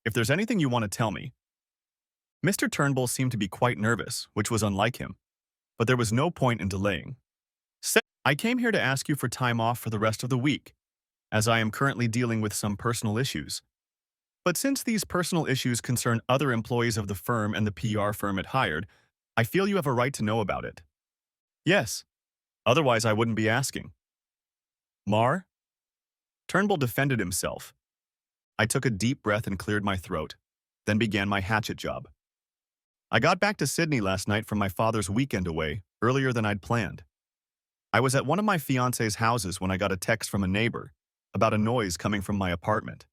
A: if there's anything you want to tell me. Mr. Turnbull seemed to be quite nervous, which was unlike him, but there was no point in delaying. I came here to ask you for time off for the rest of the week, as I am currently dealing with some personal issues. But since these personal issues concern other employees of the firm and the PR firm it hired, I feel you have a right to know about it. Yes, otherwise I wouldn't be asking. Turnbull defended himself. I took a deep breath and cleared my throat, then began my hatchet job. I got back to Sydney last night from my father's weekend away, earlier than I'd planned. I was at one of my fiancé's houses when I got a text from a neighbor about a noise coming from my apartment.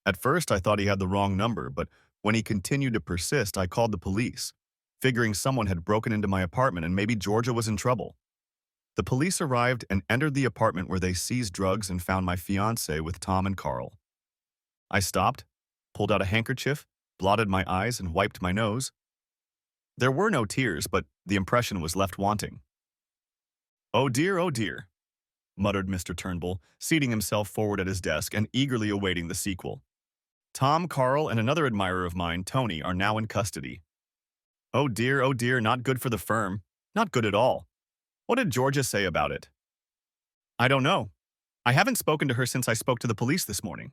A: At first, I thought he had the wrong number, but when he continued to persist, I called the police, figuring someone had broken into my apartment and maybe Georgia was in trouble. The police arrived and entered the apartment where they seized drugs and found my fiancé with Tom and Carl. I stopped, pulled out a handkerchief, blotted my eyes, and wiped my nose. There were no tears, but the impression was left wanting. Oh dear, muttered Mr. Turnbull, seating himself forward at his desk and eagerly awaiting the sequel. Tom, Carl, and another admirer of mine, Tony, are now in custody. Oh dear, not good for the firm. Not good at all. What did Georgia say about it? I don't know. I haven't spoken to her since I spoke to the police this morning.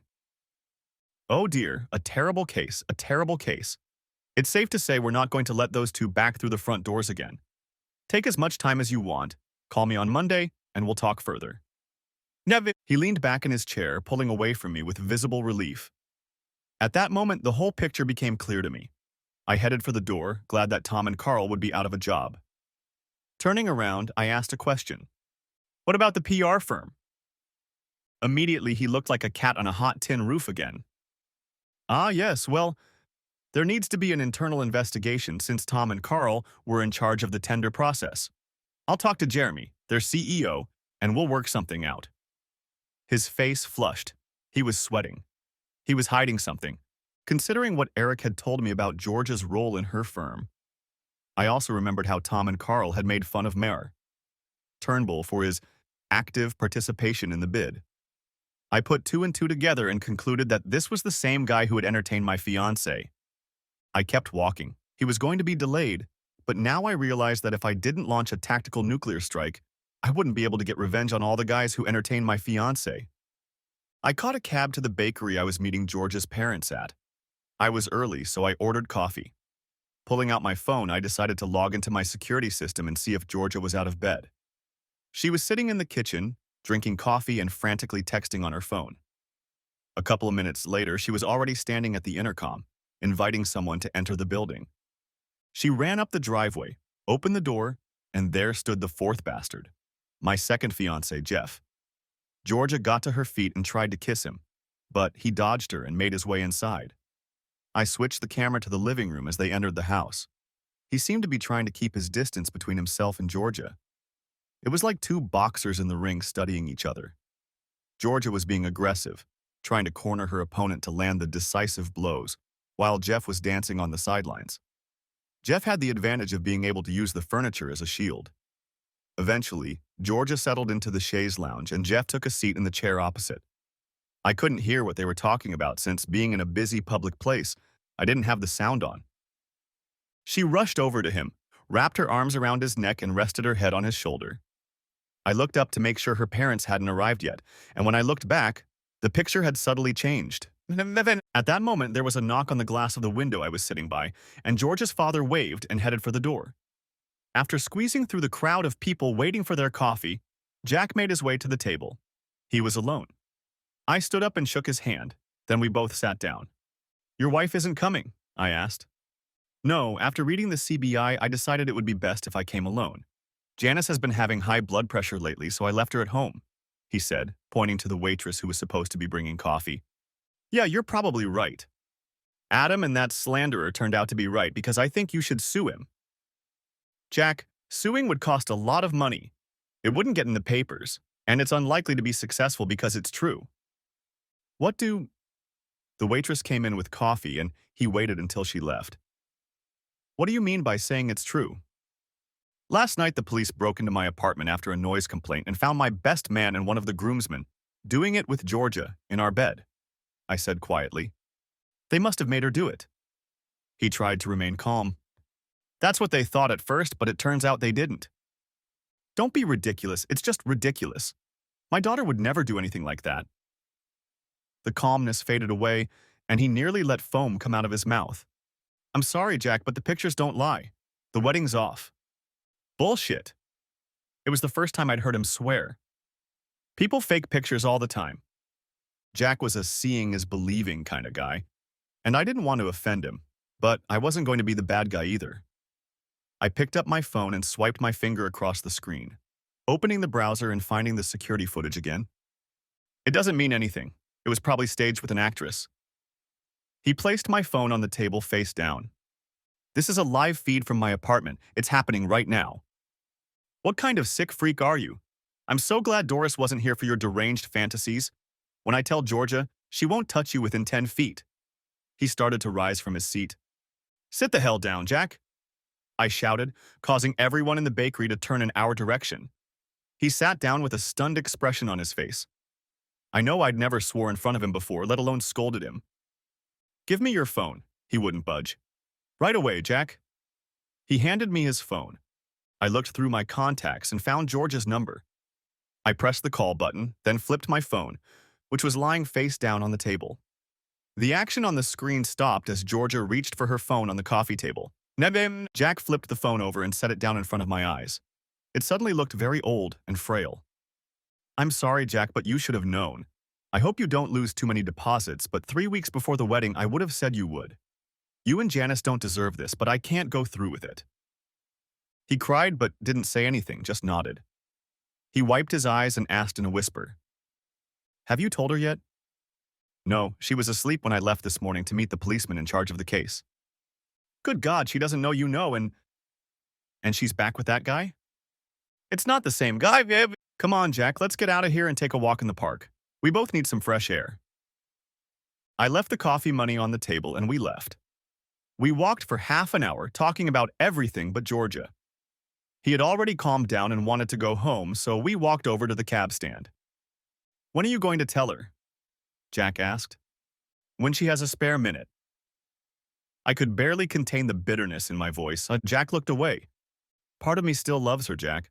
A: Oh dear, a terrible case, a terrible case. It's safe to say we're not going to let those two back through the front doors again. Take as much time as you want. Call me on Monday, and we'll talk further. Nevin. He leaned back in his chair, pulling away from me with visible relief. At that moment, the whole picture became clear to me. I headed for the door, glad that Tom and Carl would be out of a job. Turning around, I asked a question. What about the PR firm? Immediately, he looked like a cat on a hot tin roof again. Ah, yes, well, there needs to be an internal investigation since Tom and Carl were in charge of the tender process. I'll talk to Jeremy, their CEO, and we'll work something out. His face flushed. He was sweating. He was hiding something, considering what Eric had told me about Georgia's role in her firm. I also remembered how Tom and Carl had made fun of Mayor Turnbull for his active participation in the bid. I put two and two together and concluded that this was the same guy who had entertained my fiancée. I kept walking. He was going to be delayed, but now I realized that if I didn't launch a tactical nuclear strike, I wouldn't be able to get revenge on all the guys who entertained my fiancée. I caught a cab to the bakery I was meeting George's parents at. I was early, so I ordered coffee. Pulling out my phone, I decided to log into my security system and see if Georgia was out of bed. She was sitting in the kitchen, drinking coffee and frantically texting on her phone. A couple of minutes later, she was already standing at the intercom, inviting someone to enter the building. She ran up the driveway, opened the door, and there stood the fourth bastard, my second fiancé, Jeff. Georgia got to her feet and tried to kiss him, but he dodged her and made his way inside. I switched the camera to the living room as they entered the house. He seemed to be trying to keep his distance between himself and Georgia. It was like two boxers in the ring studying each other. Georgia was being aggressive, trying to corner her opponent to land the decisive blows, while Jeff was dancing on the sidelines. Jeff had the advantage of being able to use the furniture as a shield. Eventually, Georgia settled into the chaise lounge and Jeff took a seat in the chair opposite. I couldn't hear what they were talking about since, being in a busy public place, I didn't have the sound on. She rushed over to him, wrapped her arms around his neck and rested her head on his shoulder. I looked up to make sure her parents hadn't arrived yet, and when I looked back, the picture had subtly changed. At that moment, there was a knock on the glass of the window I was sitting by, and George's father waved and headed for the door. After squeezing through the crowd of people waiting for their coffee, Jack made his way to the table. He was alone. I stood up and shook his hand, then we both sat down. Your wife isn't coming? I asked. No, after reading the CBI, I decided it would be best if I came alone. Janice has been having high blood pressure lately, so I left her at home, he said, pointing to the waitress who was supposed to be bringing coffee. Yeah, you're probably right. Adam and that slanderer turned out to be right because I think you should sue him. Jack, suing would cost a lot of money. It wouldn't get in the papers, and it's unlikely to be successful because it's true. What do... The waitress came in with coffee, and he waited until she left. What do you mean by saying it's true? Last night, the police broke into my apartment after a noise complaint and found my best man and one of the groomsmen doing it with Georgia in our bed, I said quietly. They must have made her do it. He tried to remain calm. That's what they thought at first, but it turns out they didn't. Don't be ridiculous. It's just ridiculous. My daughter would never do anything like that. The calmness faded away, and he nearly let foam come out of his mouth. I'm sorry, Jack, but the pictures don't lie. The wedding's off. Bullshit. It was the first time I'd heard him swear. People fake pictures all the time. Jack was a seeing is believing kind of guy, and I didn't want to offend him, but I wasn't going to be the bad guy either. I picked up my phone and swiped my finger across the screen, opening the browser and finding the security footage again. It doesn't mean anything. It was probably staged with an actress. He placed my phone on the table face down. This is a live feed from my apartment. It's happening right now. What kind of sick freak are you? I'm so glad Doris wasn't here for your deranged fantasies. When I tell Georgia, she won't touch you within 10 feet. He started to rise from his seat. Sit the hell down, Jack, I shouted, causing everyone in the bakery to turn in our direction. He sat down with a stunned expression on his face. I know I'd never swore in front of him before, let alone scolded him. Give me your phone. He wouldn't budge. Right away, Jack. He handed me his phone. I looked through my contacts and found George's number. I pressed the call button, then flipped my phone, which was lying face down on the table. The action on the screen stopped as Georgia reached for her phone on the coffee table. Nevim! Jack flipped the phone over and set it down in front of my eyes. It suddenly looked very old and frail. I'm sorry, Jack, but you should have known. I hope you don't lose too many deposits, but 3 weeks before the wedding, I would have said you would. You and Janice don't deserve this, but I can't go through with it. He cried but didn't say anything, just nodded. He wiped his eyes and asked in a whisper, Have you told her yet? No, she was asleep when I left this morning to meet the policeman in charge of the case. Good God, she doesn't know you know and she's back with that guy? It's not the same guy, Viv. Come on, Jack, let's get out of here and take a walk in the park. We both need some fresh air. I left the coffee money on the table and we left. We walked for half an hour talking about everything but Georgia. He had already calmed down and wanted to go home, so we walked over to the cab stand. When are you going to tell her? Jack asked. When she has a spare minute. I could barely contain the bitterness in my voice. Jack looked away. Part of me still loves her, Jack.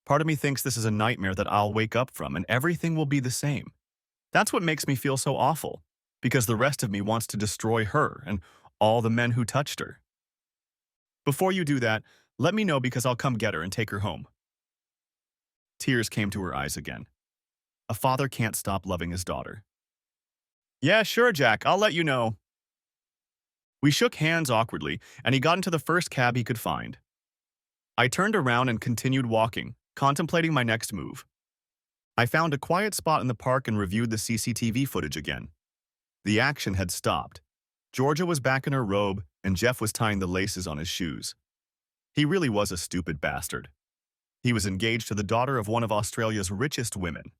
A: Part of me thinks this is a nightmare that I'll wake up from and everything will be the same. That's what makes me feel so awful, because the rest of me wants to destroy her and all the men who touched her. Before you do that, let me know because I'll come get her and take her home. Tears came to her eyes again. A father can't stop loving his daughter. Yeah, sure, Jack, I'll let you know. We shook hands awkwardly, and he got into the first cab he could find. I turned around and continued walking, contemplating my next move. I found a quiet spot in the park and reviewed the CCTV footage again. The action had stopped. Georgia was back in her robe, and Jeff was tying the laces on his shoes. He really was a stupid bastard. He was engaged to the daughter of one of Australia's richest women.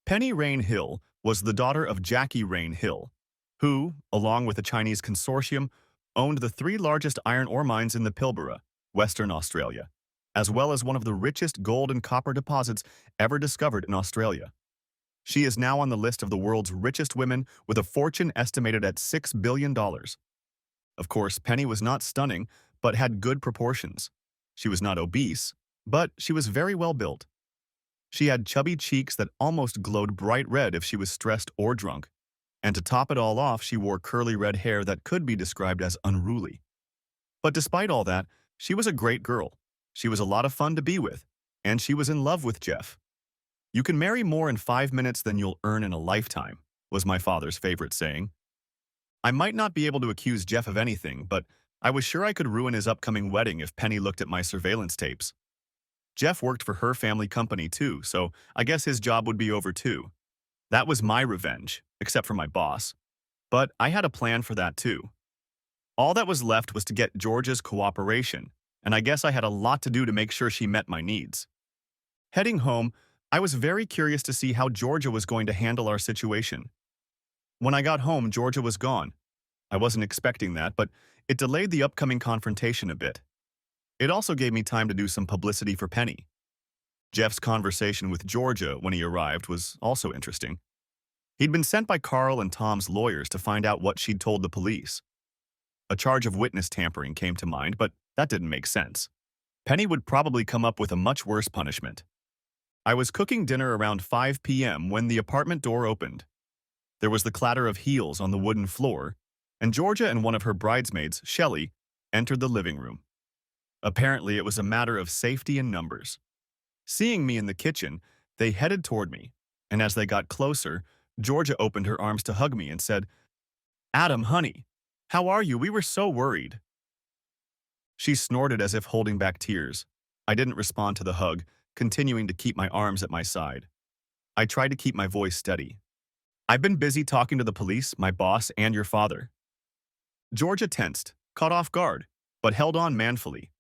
A: Penny Rain Hill was the daughter of Jackie Rain Hill, who, along with a Chinese consortium, owned the 3 largest iron ore mines in the Pilbara, Western Australia, as well as one of the richest gold and copper deposits ever discovered in Australia. She is now on the list of the world's richest women with a fortune estimated at $6 billion. Of course, Penny was not stunning, but had good proportions. She was not obese, but she was very well built. She had chubby cheeks that almost glowed bright red if she was stressed or drunk. And to top it all off, she wore curly red hair that could be described as unruly. But despite all that, she was a great girl. She was a lot of fun to be with, and she was in love with Jeff. You can marry more in 5 minutes than you'll earn in a lifetime, was my father's favorite saying. I might not be able to accuse Jeff of anything, but I was sure I could ruin his upcoming wedding if Penny looked at my surveillance tapes. Jeff worked for her family company too, so I guess his job would be over too. That was my revenge, except for my boss. But I had a plan for that too. All that was left was to get Georgia's cooperation, and I guess I had a lot to do to make sure she met my needs. Heading home, I was very curious to see how Georgia was going to handle our situation. When I got home, Georgia was gone. I wasn't expecting that, but it delayed the upcoming confrontation a bit. It also gave me time to do some publicity for Penny. Jeff's conversation with Georgia when he arrived was also interesting. He'd been sent by Carl and Tom's lawyers to find out what she'd told the police. A charge of witness tampering came to mind, but that didn't make sense. Penny would probably come up with a much worse punishment. I was cooking dinner around 5 p.m. when the apartment door opened. There was the clatter of heels on the wooden floor, and Georgia and one of her bridesmaids, Shelley, entered the living room. Apparently, it was a matter of safety and numbers. Seeing me in the kitchen, they headed toward me, and as they got closer, Georgia opened her arms to hug me and said, "Adam, honey, how are you? We were so worried." She snorted as if holding back tears. I didn't respond to the hug, continuing to keep my arms at my side. I tried to keep my voice steady. "I've been busy talking to the police, my boss, and your father." Georgia tensed, caught off guard, but held on manfully.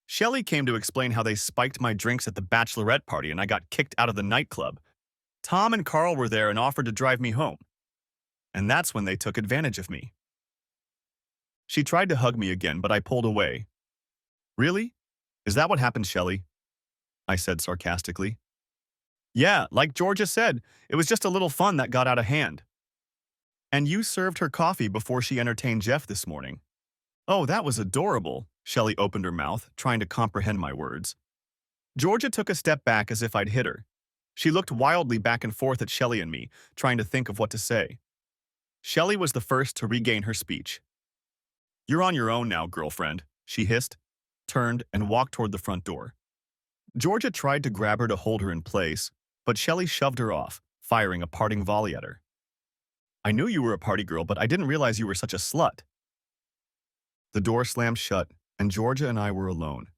A: Shelley came to explain how they spiked my drinks at the bachelorette party and I got kicked out of the nightclub. Tom and Carl were there and offered to drive me home. And that's when they took advantage of me. She tried to hug me again, but I pulled away. "Really? Is that what happened, Shelley?" I said sarcastically. "Yeah, like Georgia said, it was just a little fun that got out of hand." "And you served her coffee before she entertained Jeff this morning." "Oh, that was adorable." Shelley opened her mouth, trying to comprehend my words. Georgia took a step back as if I'd hit her. She looked wildly back and forth at Shelley and me, trying to think of what to say. Shelley was the first to regain her speech. "You're on your own now, girlfriend," she hissed, turned, and walked toward the front door. Georgia tried to grab her to hold her in place, but Shelley shoved her off, firing a parting volley at her. "I knew you were a party girl, but I didn't realize you were such a slut." The door slammed shut, and Georgia and I were alone.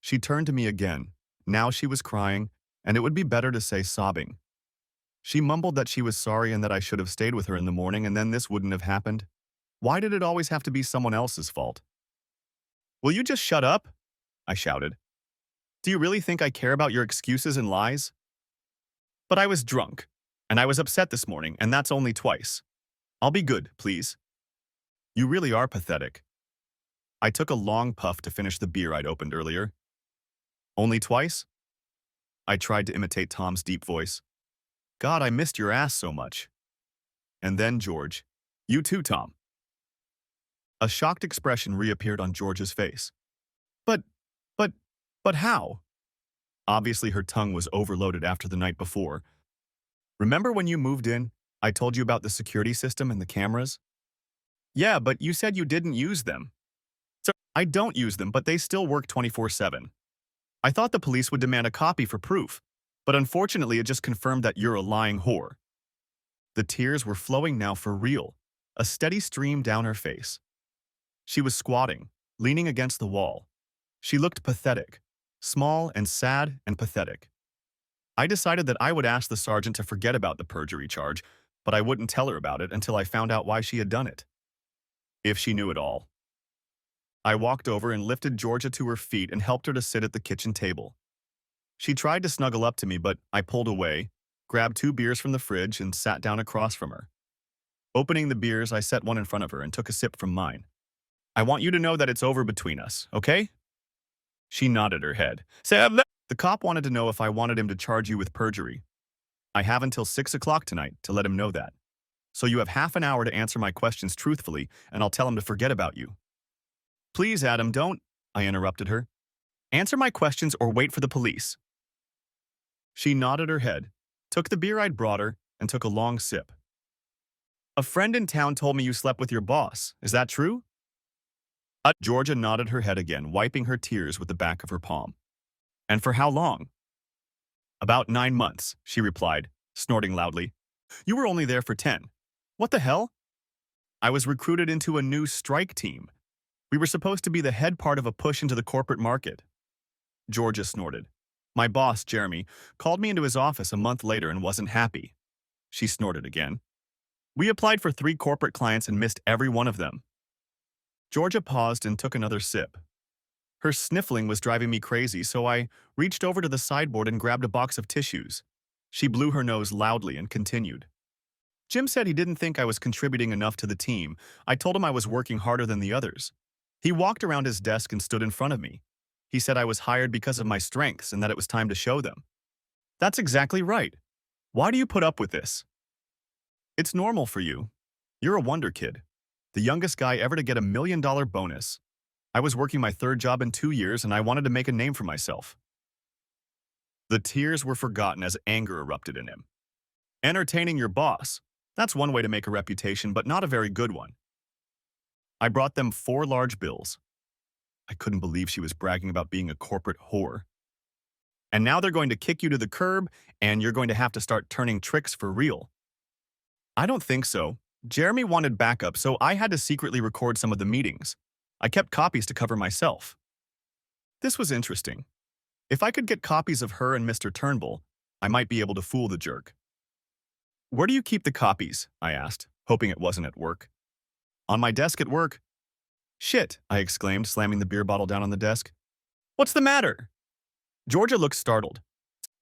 A: She turned to me again. Now she was crying, and it would be better to say sobbing. She mumbled that she was sorry and that I should have stayed with her in the morning and then this wouldn't have happened. Why did it always have to be someone else's fault? "Will you just shut up?" I shouted. "Do you really think I care about your excuses and lies?" "But I was drunk, and I was upset this morning, and that's only twice. I'll be good, please." "You really are pathetic." I took a long puff to finish the beer I'd opened earlier. "Only twice?" I tried to imitate Tom's deep voice. "God, I missed your ass so much." And then George. "You too, Tom." A shocked expression reappeared on George's face. But, but, but how?" Obviously her tongue was overloaded after the night before. "Remember when you moved in, I told you about the security system and the cameras?" "Yeah, but you said you didn't use them." "So I don't use them, but they still work 24/7. I thought the police would demand a copy for proof, but unfortunately it just confirmed that you're a lying whore." The tears were flowing now for real, a steady stream down her face. She was squatting, leaning against the wall. She looked pathetic, small and sad and pathetic. I decided that I would ask the sergeant to forget about the perjury charge, but I wouldn't tell her about it until I found out why she had done it. If she knew it all. I walked over and lifted Georgia to her feet and helped her to sit at the kitchen table. She tried to snuggle up to me, but I pulled away, grabbed 2 beers from the fridge, and sat down across from her. Opening the beers, I set one in front of her and took a sip from mine. "I want you to know that it's over between us, okay?" She nodded her head. "The cop wanted to know if I wanted him to charge you with perjury. I have until 6 o'clock tonight to let him know that. So you have half an hour to answer my questions truthfully, and I'll tell him to forget about you." "Please, Adam, don't," I interrupted her. "Answer my questions or wait for the police." She nodded her head, took the beer I'd brought her, and took a long sip. "A friend in town told me you slept with your boss. Is that true?" Georgia nodded her head again, wiping her tears with the back of her palm. "And for how long?" "About 9 months," she replied, snorting loudly. "You were only there for 10. What the hell?" "I was recruited into a new strike team. We were supposed to be the head part of a push into the corporate market. Georgia snorted. My boss, Jeremy, called me into his office a month later and wasn't happy. She snorted again. We applied for 3 corporate clients and missed every one of them. Georgia paused and took another sip. Her sniffling was driving me crazy, so I reached over to the sideboard and grabbed a box of tissues. She blew her nose loudly and continued. Jim said he didn't think I was contributing enough to the team. I told him I was working harder than the others. He walked around his desk and stood in front of me. He said I was hired because of my strengths and that it was time to show them. That's exactly right. Why do you put up with this? It's normal for you. You're a wonder kid. The youngest guy ever to get a $1 million bonus. I was working my 3rd job in 2 years and I wanted to make a name for myself. The tears were forgotten as anger erupted in him. Entertaining your boss. That's one way to make a reputation, but not a very good one. I brought them 4 large bills. I couldn't believe she was bragging about being a corporate whore. And now they're going to kick you to the curb, and you're going to have to start turning tricks for real. I don't think so. Jeremy wanted backup, so I had to secretly record some of the meetings. I kept copies to cover myself. This was interesting. If I could get copies of her and Mr. Turnbull, I might be able to fool the jerk. Where do you keep the copies? I asked, hoping it wasn't at work. On my desk at work. Shit, I exclaimed, slamming the beer bottle down on the desk. What's the matter? Georgia looked startled.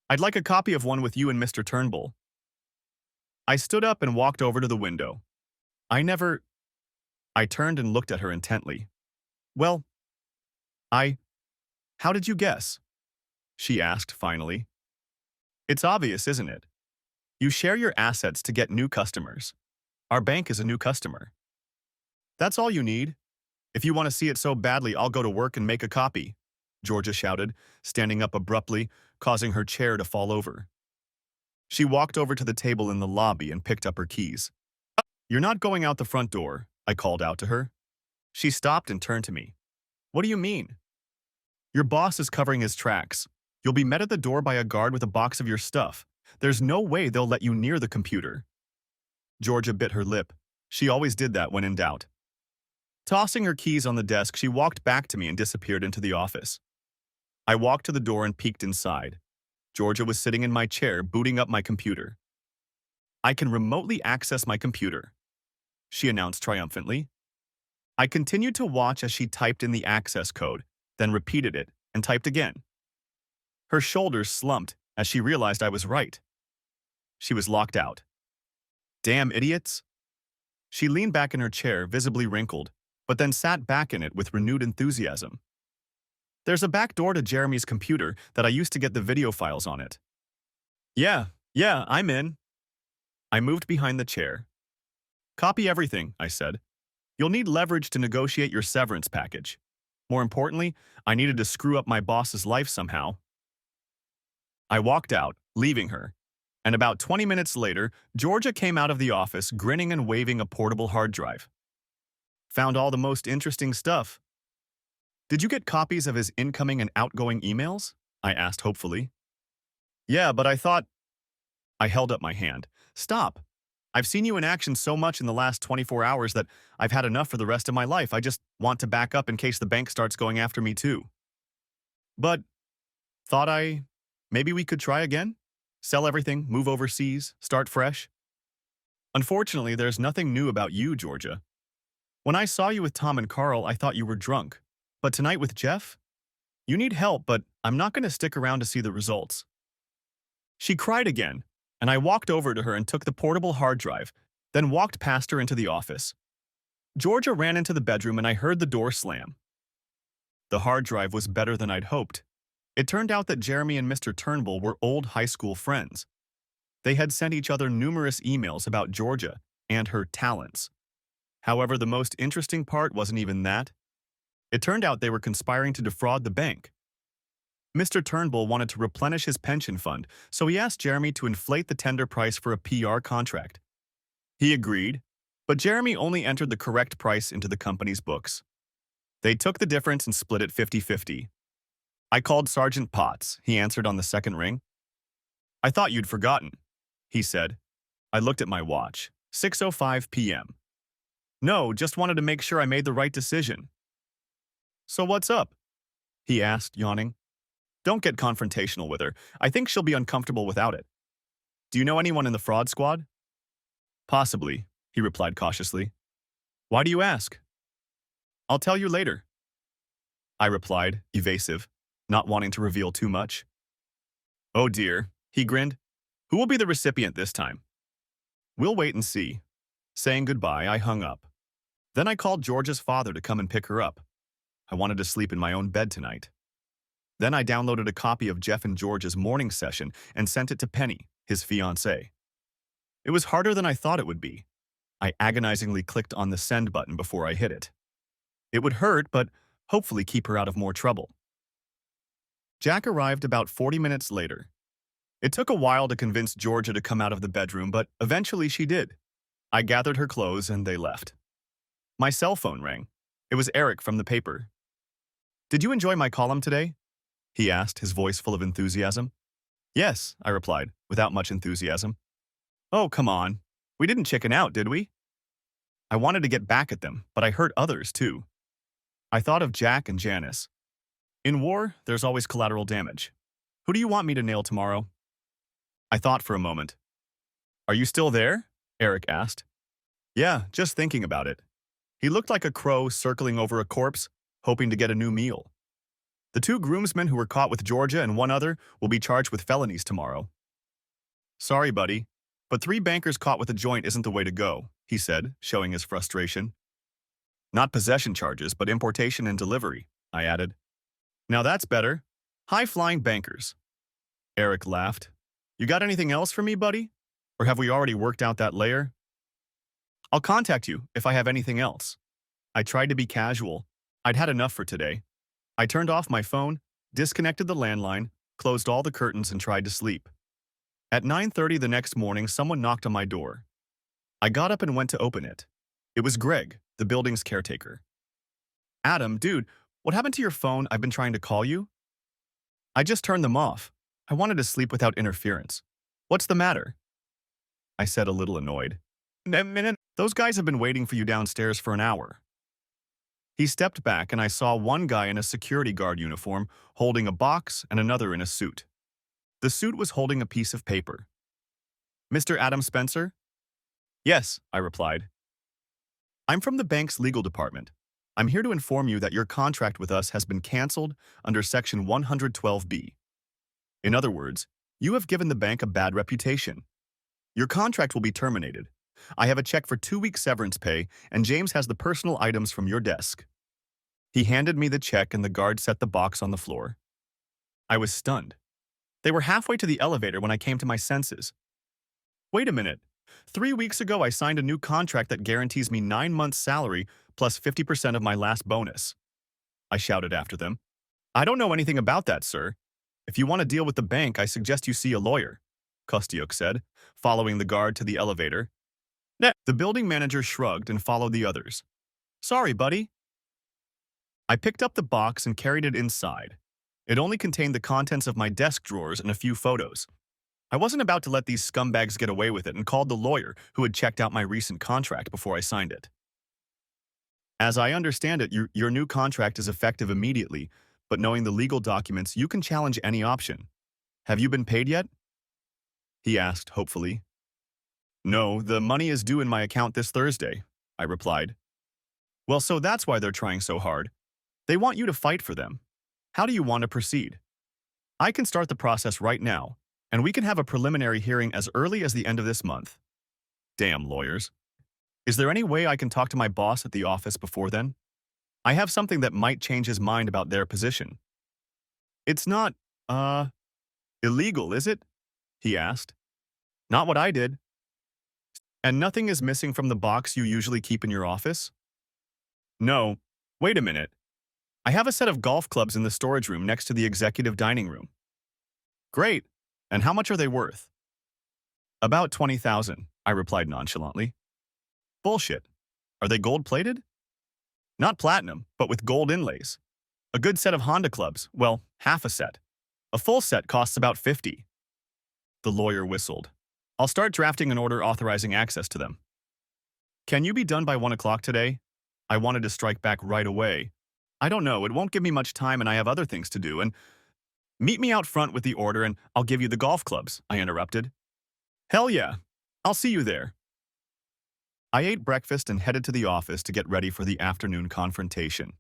A: I'd like a copy of one with you and Mr. Turnbull. I stood up and walked over to the window. I turned and looked at her intently. Well, how did you guess? She asked finally. It's obvious, isn't it? You share your assets to get new customers. Our bank is a new customer. That's all you need. If you want to see it so badly, I'll go to work and make a copy, Georgia shouted, standing up abruptly, causing her chair to fall over. She walked over to the table in the lobby and picked up her keys. You're not going out the front door, I called out to her. She stopped and turned to me. What do you mean? Your boss is covering his tracks. You'll be met at the door by a guard with a box of your stuff. There's no way they'll let you near the computer. Georgia bit her lip. She always did that when in doubt. Tossing her keys on the desk, she walked back to me and disappeared into the office. I walked to the door and peeked inside. Georgia was sitting in my chair, booting up my computer. I can remotely access my computer, she announced triumphantly. I continued to watch as she typed in the access code, then repeated it and typed again. Her shoulders slumped as she realized I was right. She was locked out. Damn idiots. She leaned back in her chair, visibly wrinkled, but then sat back in it with renewed enthusiasm. There's a back door to Jeremy's computer that I used to get the video files on it. Yeah, I'm in. I moved behind the chair. Copy everything, I said. You'll need leverage to negotiate your severance package. More importantly, I needed to screw up my boss's life somehow. I walked out, leaving her, and about 20 minutes later, Georgia came out of the office grinning and waving a portable hard drive. Found all the most interesting stuff. Did you get copies of his incoming and outgoing emails? I asked hopefully. Yeah, but I thought... I held up my hand. Stop. I've seen you in action so much in the last 24 hours that I've had enough for the rest of my life. I just want to back up in case the bank starts going after me too. But, maybe we could try again? Sell everything, move overseas, start fresh? Unfortunately, there's nothing new about you, Georgia. When I saw you with Tom and Carl, I thought you were drunk. But tonight with Jeff? You need help, but I'm not going to stick around to see the results. She cried again, and I walked over to her and took the portable hard drive, then walked past her into the office. Georgia ran into the bedroom and I heard the door slam. The hard drive was better than I'd hoped. It turned out that Jeremy and Mr. Turnbull were old high school friends. They had sent each other numerous emails about Georgia and her talents. However, the most interesting part wasn't even that. It turned out they were conspiring to defraud the bank. Mr. Turnbull wanted to replenish his pension fund, so he asked Jeremy to inflate the tender price for a PR contract. He agreed, but Jeremy only entered the correct price into the company's books. They took the difference and split it 50-50. I called Sergeant Potts, he answered on the second ring. I thought you'd forgotten, he said. I looked at my watch. 6:05 p.m. No, just wanted to make sure I made the right decision. So what's up? He asked, yawning. Don't get confrontational with her. I think she'll be uncomfortable without it. Do you know anyone in the fraud squad? Possibly, he replied cautiously. Why do you ask? I'll tell you later, I replied, evasive, not wanting to reveal too much. Oh dear, he grinned. Who will be the recipient this time? We'll wait and see. Saying goodbye, I hung up. Then I called Georgia's father to come and pick her up. I wanted to sleep in my own bed tonight. Then I downloaded a copy of Jeff and George's morning session and sent it to Penny, his fiancée. It was harder than I thought it would be. I agonizingly clicked on the send button before I hit it. It would hurt, but hopefully keep her out of more trouble. Jack arrived about 40 minutes later. It took a while to convince Georgia to come out of the bedroom, but eventually she did. I gathered her clothes and they left. My cell phone rang. It was Eric from the paper. Did you enjoy my column today? He asked, his voice full of enthusiasm. Yes, I replied, without much enthusiasm. Oh, come on. We didn't chicken out, did we? I wanted to get back at them, but I hurt others too. I thought of Jack and Janice. In war, there's always collateral damage. Who do you want me to nail tomorrow? I thought for a moment. Are you still there? Eric asked. Yeah, just thinking about it. He looked like a crow circling over a corpse, hoping to get a new meal. The 2 groomsmen who were caught with Georgia and 1 other will be charged with felonies tomorrow. Sorry, buddy, but 3 bankers caught with a joint isn't the way to go, he said, showing his frustration. Not possession charges, but importation and delivery, I added. Now that's better. High-flying bankers. Eric laughed. You got anything else for me, buddy? Or have we already worked out that layer? I'll contact you if I have anything else. I tried to be casual. I'd had enough for today. I turned off my phone, disconnected the landline, closed all the curtains and tried to sleep. At 9:30 the next morning, someone knocked on my door. I got up and went to open it. It was Greg, the building's caretaker. Adam, dude, what happened to your phone? I've been trying to call you. I just turned them off. I wanted to sleep without interference. What's the matter? I said, a little annoyed. Those guys have been waiting for you downstairs for an hour. He stepped back and I saw one guy in a security guard uniform holding a box and another in a suit. The suit was holding a piece of paper. Mr. Adam Spencer? Yes, I replied. I'm from the bank's legal department. I'm here to inform you that your contract with us has been canceled under Section 112B. In other words, you have given the bank a bad reputation. Your contract will be terminated. I have a check for 2 weeks severance pay, and James has the personal items from your desk. He handed me the check and the guard set the box on the floor. I was stunned. They were halfway to the elevator when I came to my senses. Wait a minute. 3 weeks ago, I signed a new contract that guarantees me 9 months' salary plus 50% of my last bonus. I shouted after them. I don't know anything about that, sir. If you want to deal with the bank, I suggest you see a lawyer, Kostyuk said, following the guard to the elevator. The building manager shrugged and followed the others. Sorry, buddy. I picked up the box and carried it inside. It only contained the contents of my desk drawers and a few photos. I wasn't about to let these scumbags get away with it and called the lawyer who had checked out my recent contract before I signed it. As I understand it, your new contract is effective immediately, but knowing the legal documents, you can challenge any option. Have you been paid yet? He asked, hopefully. No, the money is due in my account this Thursday, I replied. Well, so that's why they're trying so hard. They want you to fight for them. How do you want to proceed? I can start the process right now, and we can have a preliminary hearing as early as the end of this month. Damn lawyers. Is there any way I can talk to my boss at the office before then? I have something that might change his mind about their position. It's not, illegal, is it? He asked. Not what I did. And nothing is missing from the box you usually keep in your office? No. Wait a minute. I have a set of golf clubs in the storage room next to the executive dining room. Great. And how much are they worth? About 20,000, I replied nonchalantly. Bullshit. Are they gold-plated? Not platinum, but with gold inlays. A good set of Honda clubs, well, half a set. A full set costs about 50. The lawyer whistled. I'll start drafting an order authorizing access to them. Can you be done by 1 o'clock today? I wanted to strike back right away. I don't know, it won't give me much time and I have other things to do, and meet me out front with the order and I'll give you the golf clubs, I interrupted. Hell yeah, I'll see you there. I ate breakfast and headed to the office to get ready for the afternoon confrontation.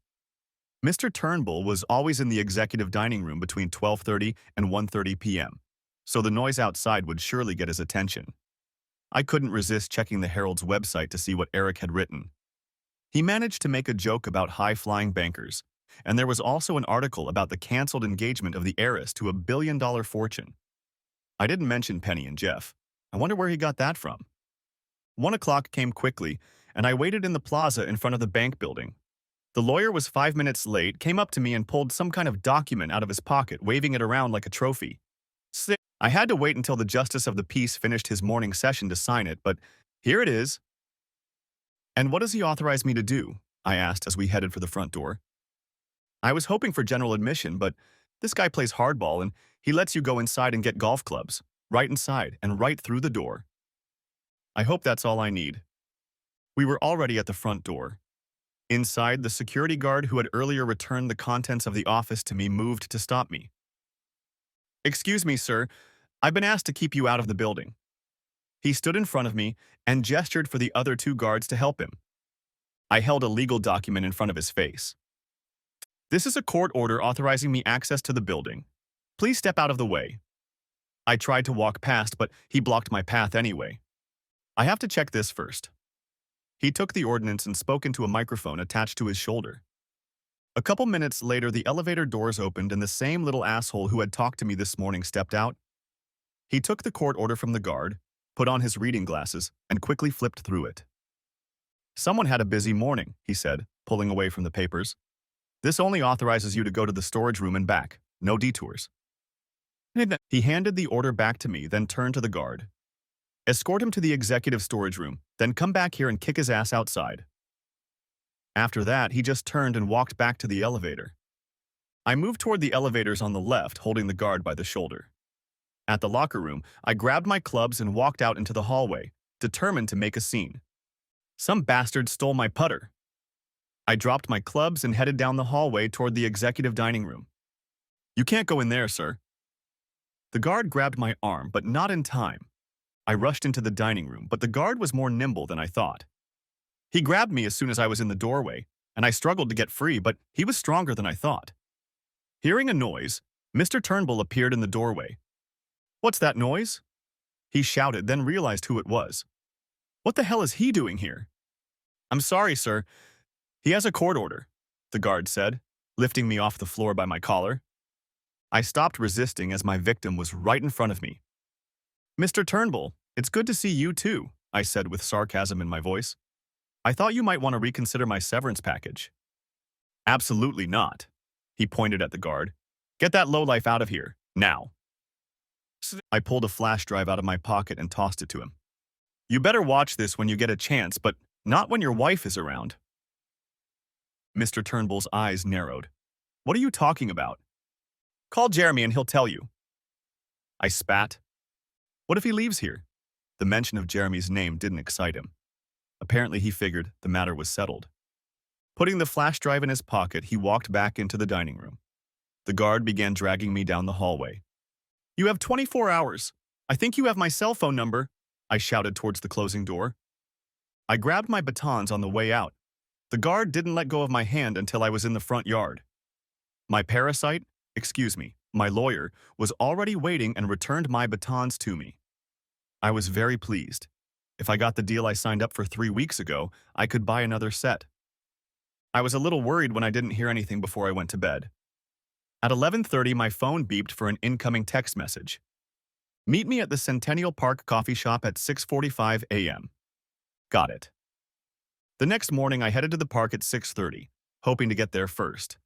A: Mr. Turnbull was always in the executive dining room between 12:30 and 1:30 p.m., so the noise outside would surely get his attention. I couldn't resist checking the Herald's website to see what Eric had written. He managed to make a joke about high-flying bankers, and there was also an article about the canceled engagement of the heiress to a billion-dollar fortune. I didn't mention Penny and Jeff. I wonder where he got that from. 1 o'clock came quickly, and I waited in the plaza in front of the bank building. The lawyer was 5 minutes late, came up to me and pulled some kind of document out of his pocket, waving it around like a trophy. I had to wait until the justice of the peace finished his morning session to sign it, but here it is. And what does he authorize me to do? I asked as we headed for the front door. I was hoping for general admission, but this guy plays hardball and he lets you go inside and get golf clubs, right inside and right through the door. I hope that's all I need. We were already at the front door. Inside, the security guard who had earlier returned the contents of the office to me moved to stop me. Excuse me, sir. I've been asked to keep you out of the building. He stood in front of me and gestured for the other two guards to help him. I held a legal document in front of his face. This is a court order authorizing me access to the building. Please step out of the way. I tried to walk past, but he blocked my path anyway. I have to check this first. He took the ordinance and spoke into a microphone attached to his shoulder. A couple minutes later, the elevator doors opened and the same little asshole who had talked to me this morning stepped out. He took the court order from the guard, put on his reading glasses, and quickly flipped through it. Someone had a busy morning, he said, pulling away from the papers. This only authorizes you to go to the storage room and back, no detours. He handed the order back to me, then turned to the guard. Escort him to the executive storage room, then come back here and kick his ass outside. After that, he just turned and walked back to the elevator. I moved toward the elevators on the left, holding the guard by the shoulder. At the locker room, I grabbed my clubs and walked out into the hallway, determined to make a scene. Some bastard stole my putter. I dropped my clubs and headed down the hallway toward the executive dining room. You can't go in there, sir. The guard grabbed my arm, but not in time. I rushed into the dining room, but the guard was more nimble than I thought. He grabbed me as soon as I was in the doorway, and I struggled to get free, but he was stronger than I thought. Hearing a noise, Mr. Turnbull appeared in the doorway. What's that noise? He shouted, then realized who it was. What the hell is he doing here? I'm sorry, sir. He has a court order, the guard said, lifting me off the floor by my collar. I stopped resisting as my victim was right in front of me. Mr. Turnbull, it's good to see you too, I said with sarcasm in my voice. I thought you might want to reconsider my severance package. Absolutely not. He pointed at the guard. Get that lowlife out of here, now. I pulled a flash drive out of my pocket and tossed it to him. You better watch this when you get a chance, but not when your wife is around. Mr. Turnbull's eyes narrowed. What are you talking about? Call Jeremy and he'll tell you. I spat. What if he leaves here? The mention of Jeremy's name didn't excite him. Apparently he figured the matter was settled. Putting the flash drive in his pocket, he walked back into the dining room. The guard began dragging me down the hallway. You have 24 hours. I think you have my cell phone number, I shouted towards the closing door. I grabbed my batons on the way out. The guard didn't let go of my hand until I was in the front yard. My my lawyer, was already waiting and returned my batons to me. I was very pleased. If I got the deal I signed up for 3 weeks ago, I could buy another set. I was a little worried when I didn't hear anything before I went to bed. At 11:30, my phone beeped for an incoming text message. Meet me at the Centennial Park coffee shop at 6:45 a.m. Got it. The next morning, I headed to the park at 6:30, hoping to get there first.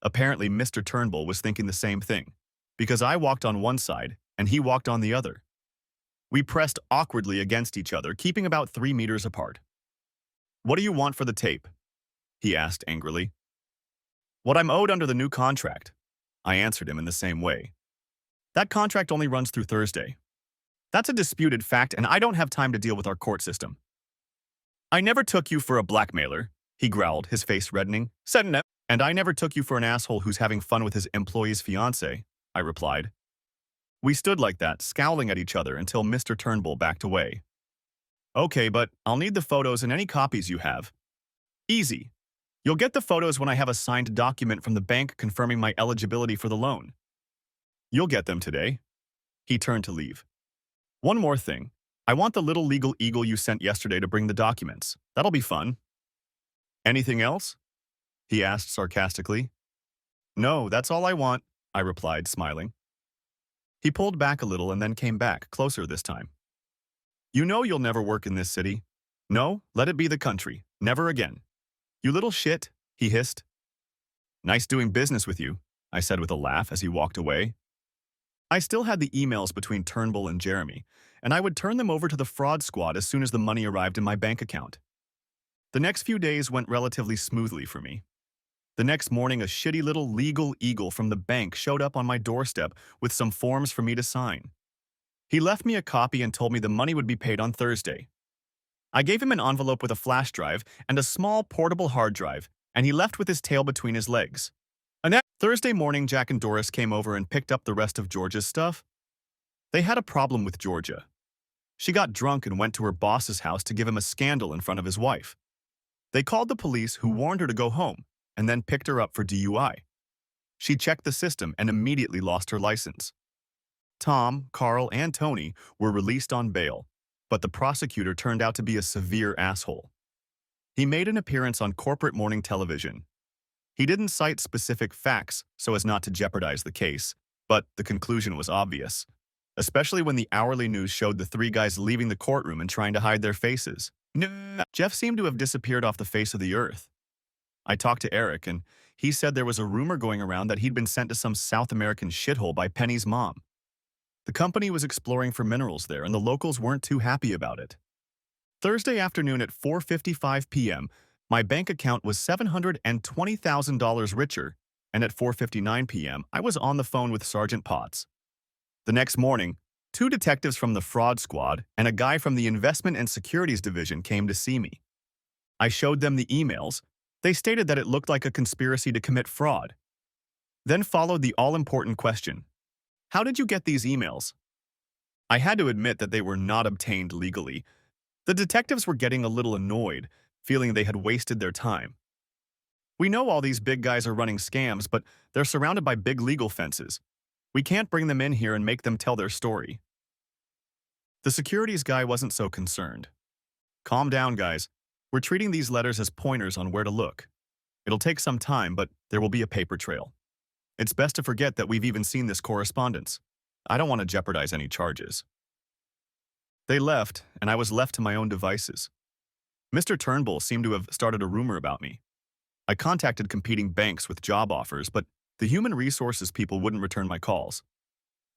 A: Apparently, Mr. Turnbull was thinking the same thing, because I walked on one side and he walked on the other. We pressed awkwardly against each other, keeping about 3 meters apart. What do you want for the tape? He asked angrily. What I'm owed under the new contract. I answered him in the same way. That contract only runs through Thursday. That's a disputed fact, and I don't have time to deal with our court system. I never took you for a blackmailer, he growled, his face reddening. Said no. And I never took you for an asshole who's having fun with his employee's fiancé, I replied. We stood like that, scowling at each other until Mr. Turnbull backed away. Okay, but I'll need the photos and any copies you have. Easy. You'll get the photos when I have a signed document from the bank confirming my eligibility for the loan. You'll get them today. He turned to leave. One more thing. I want the little legal eagle you sent yesterday to bring the documents. That'll be fun. Anything else? He asked sarcastically. No, that's all I want, I replied, smiling. He pulled back a little and then came back, closer this time. You know you'll never work in this city. No, let it be the country. Never again. You little shit, he hissed. Nice doing business with you, I said with a laugh as he walked away. I still had the emails between Turnbull and Jeremy, and I would turn them over to the fraud squad as soon as the money arrived in my bank account. The next few days went relatively smoothly for me. The next morning, a shitty little legal eagle from the bank showed up on my doorstep with some forms for me to sign. He left me a copy and told me the money would be paid on Thursday. I gave him an envelope with a flash drive and a small portable hard drive, and he left with his tail between his legs. Thursday morning, Jack and Doris came over and picked up the rest of Georgia's stuff. They had a problem with Georgia. She got drunk and went to her boss's house to give him a scandal in front of his wife. They called the police, who warned her to go home, and then picked her up for DUI. She checked the system and immediately lost her license. Tom, Carl, and Tony were released on bail, but the prosecutor turned out to be a severe asshole. He made an appearance on corporate morning television. He didn't cite specific facts so as not to jeopardize the case, but the conclusion was obvious, especially when the hourly news showed the three guys leaving the courtroom and trying to hide their faces. Jeff seemed to have disappeared off the face of the earth. I talked to Eric, and he said there was a rumor going around that he'd been sent to some South American shithole by Penny's mom. The company was exploring for minerals there, and the locals weren't too happy about it. Thursday afternoon at 4:55 p.m., my bank account was $720,000 richer, and at 4:59 p.m., I was on the phone with Sergeant Potts. The next morning, 2 detectives from the fraud squad and a guy from the investment and securities division came to see me. I showed them the emails. They stated that it looked like a conspiracy to commit fraud. Then followed the all-important question: how did you get these emails? I had to admit that they were not obtained legally. The detectives were getting a little annoyed, feeling they had wasted their time. We know all these big guys are running scams, but they're surrounded by big legal fences. We can't bring them in here and make them tell their story. The securities guy wasn't so concerned. Calm down, guys. We're treating these letters as pointers on where to look. It'll take some time, but there will be a paper trail. It's best to forget that we've even seen this correspondence. I don't want to jeopardize any charges. They left, and I was left to my own devices. Mr. Turnbull seemed to have started a rumor about me. I contacted competing banks with job offers, but the human resources people wouldn't return my calls.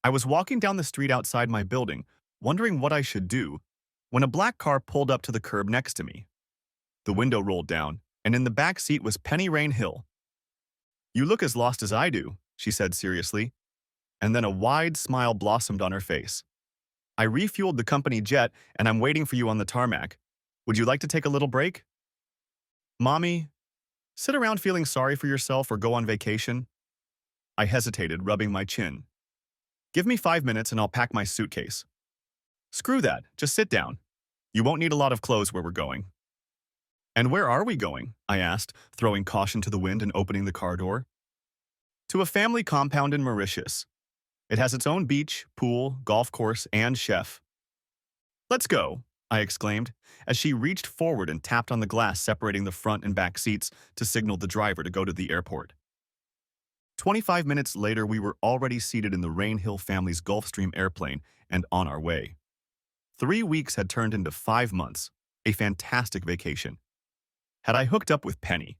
A: I was walking down the street outside my building, wondering what I should do, when a black car pulled up to the curb next to me. The window rolled down, and in the back seat was Penny Rain Hill. "You look as lost as I do," she said seriously, and then a wide smile blossomed on her face. "I refueled the company jet, and I'm waiting for you on the tarmac. Would you like to take a little break?" "Mommy, sit around feeling sorry for yourself or go on vacation?" I hesitated, rubbing my chin. "Give me 5 minutes and I'll pack my suitcase." "Screw that, just sit down. You won't need a lot of clothes where we're going." "And where are we going?" I asked, throwing caution to the wind and opening the car door. "To a family compound in Mauritius. It has its own beach, pool, golf course, and chef." "Let's go," I exclaimed, as she reached forward and tapped on the glass separating the front and back seats to signal the driver to go to the airport. 25 minutes later, we were already seated in the Rainhill family's Gulfstream airplane and on our way. 3 weeks had turned into 5 months, a fantastic vacation. Had I hooked up with Penny?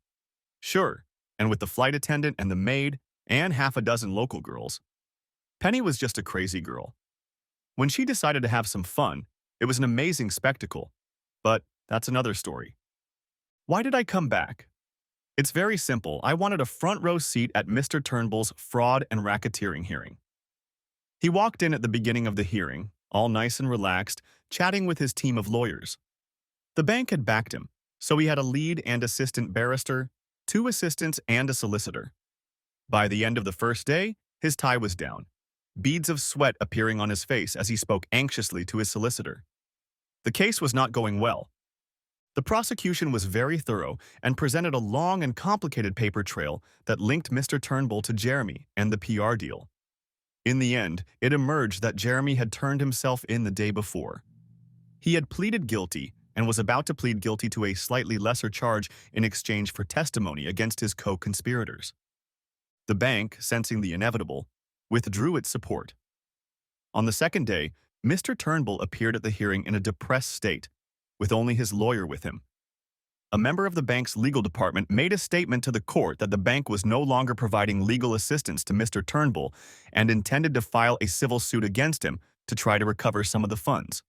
A: Sure, and with the flight attendant and the maid and half a dozen local girls. Penny was just a crazy girl. When she decided to have some fun, it was an amazing spectacle, but that's another story. Why did I come back? It's very simple. I wanted a front row seat at Mr. Turnbull's fraud and racketeering hearing. He walked in at the beginning of the hearing, all nice and relaxed, chatting with his team of lawyers. The bank had backed him, so he had a lead and assistant barrister, 2 assistants, and a solicitor. By the end of the first day, his tie was down, beads of sweat appearing on his face as he spoke anxiously to his solicitor. The case was not going well. The prosecution was very thorough and presented a long and complicated paper trail that linked Mr. Turnbull to Jeremy and the PR deal. In the end, it emerged that Jeremy had turned himself in the day before. He had pleaded guilty and was about to plead guilty to a slightly lesser charge in exchange for testimony against his co-conspirators. The bank, sensing the inevitable, withdrew its support. On the second day, Mr. Turnbull appeared at the hearing in a depressed state, with only his lawyer with him. A member of the bank's legal department made a statement to the court that the bank was no longer providing legal assistance to Mr. Turnbull and intended to file a civil suit against him to try to recover some of the funds.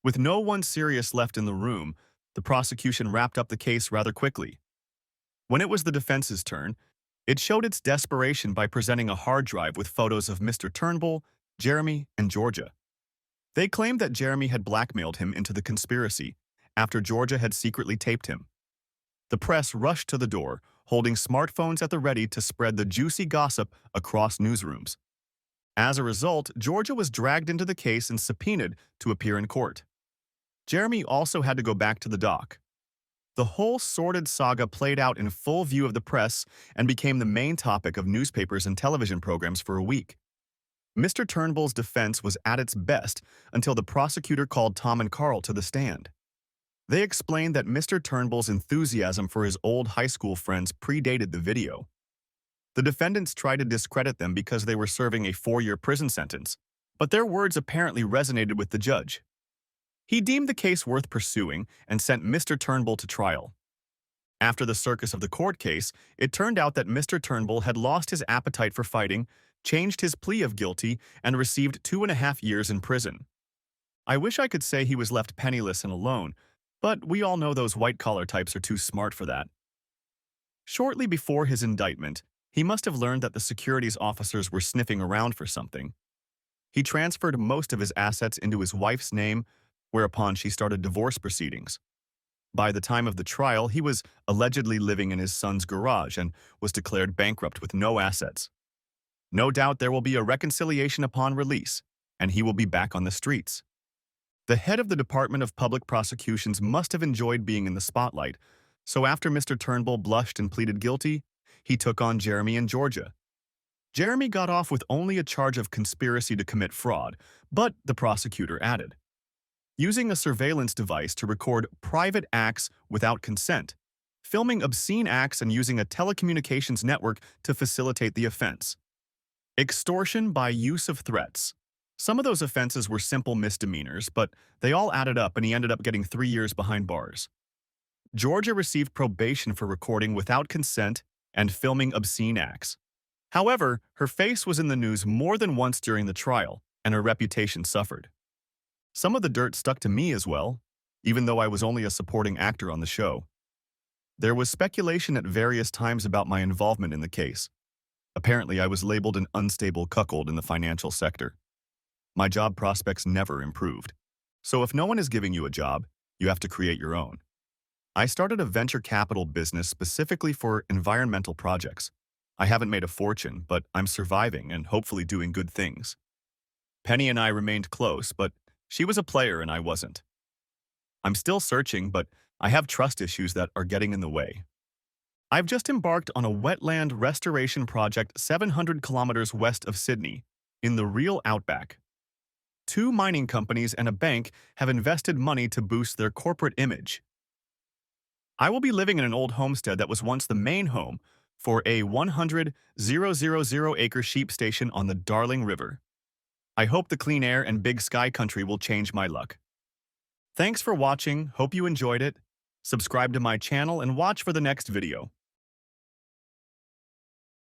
A: With no one serious left in the room, the prosecution wrapped up the case rather quickly. When it was the defense's turn, it showed its desperation by presenting a hard drive with photos of Mr. Turnbull, Jeremy, and Georgia. They claimed that Jeremy had blackmailed him into the conspiracy after Georgia had secretly taped him. The press rushed to the door, holding smartphones at the ready to spread the juicy gossip across newsrooms. As a result, Georgia was dragged into the case and subpoenaed to appear in court. Jeremy also had to go back to the dock. The whole sordid saga played out in full view of the press and became the main topic of newspapers and television programs for a week. Mr. Turnbull's defense was at its best until the prosecutor called Tom and Carl to the stand. They explained that Mr. Turnbull's enthusiasm for his old high school friends predated the video. The defendants tried to discredit them because they were serving a 4-year prison sentence, but their words apparently resonated with the judge. He deemed the case worth pursuing and sent Mr. Turnbull to trial. After the circus of the court case, it turned out that Mr. Turnbull had lost his appetite for fighting, changed his plea of guilty, and received 2.5 years in prison. I wish I could say he was left penniless and alone, but we all know those white-collar types are too smart for that. Shortly before his indictment, he must have learned that the securities officers were sniffing around for something. He transferred most of his assets into his wife's name, whereupon she started divorce proceedings. By the time of the trial, he was allegedly living in his son's garage and was declared bankrupt with no assets. No doubt there will be a reconciliation upon release, and he will be back on the streets. The head of the Department of Public Prosecutions must have enjoyed being in the spotlight, so after Mr. Turnbull blushed and pleaded guilty, he took on Jeremy and Georgia. Jeremy got off with only a charge of conspiracy to commit fraud, but the prosecutor added, using a surveillance device to record private acts without consent, filming obscene acts and using a telecommunications network to facilitate the offense. Extortion by use of threats. Some of those offenses were simple misdemeanors, but they all added up and he ended up getting 3 years behind bars. Georgia received probation for recording without consent and filming obscene acts. However, her face was in the news more than once during the trial, and her reputation suffered. Some of the dirt stuck to me as well, even though I was only a supporting actor on the show. There was speculation at various times about my involvement in the case. Apparently, I was labeled an unstable cuckold in the financial sector. My job prospects never improved. So if no one is giving you a job, you have to create your own. I started a venture capital business specifically for environmental projects. I haven't made a fortune, but I'm surviving and hopefully doing good things. Penny and I remained close, but she was a player and I wasn't. I'm still searching, but I have trust issues that are getting in the way. I've just embarked on a wetland restoration project 700 kilometers west of Sydney, in the real outback. 2 mining companies and a bank have invested money to boost their corporate image. I will be living in an old homestead that was once the main home for a 100,000-acre sheep station on the Darling River. I hope the clean air and big sky country will change my luck. Thanks for watching, hope you enjoyed it. Subscribe to my channel and watch for the next video.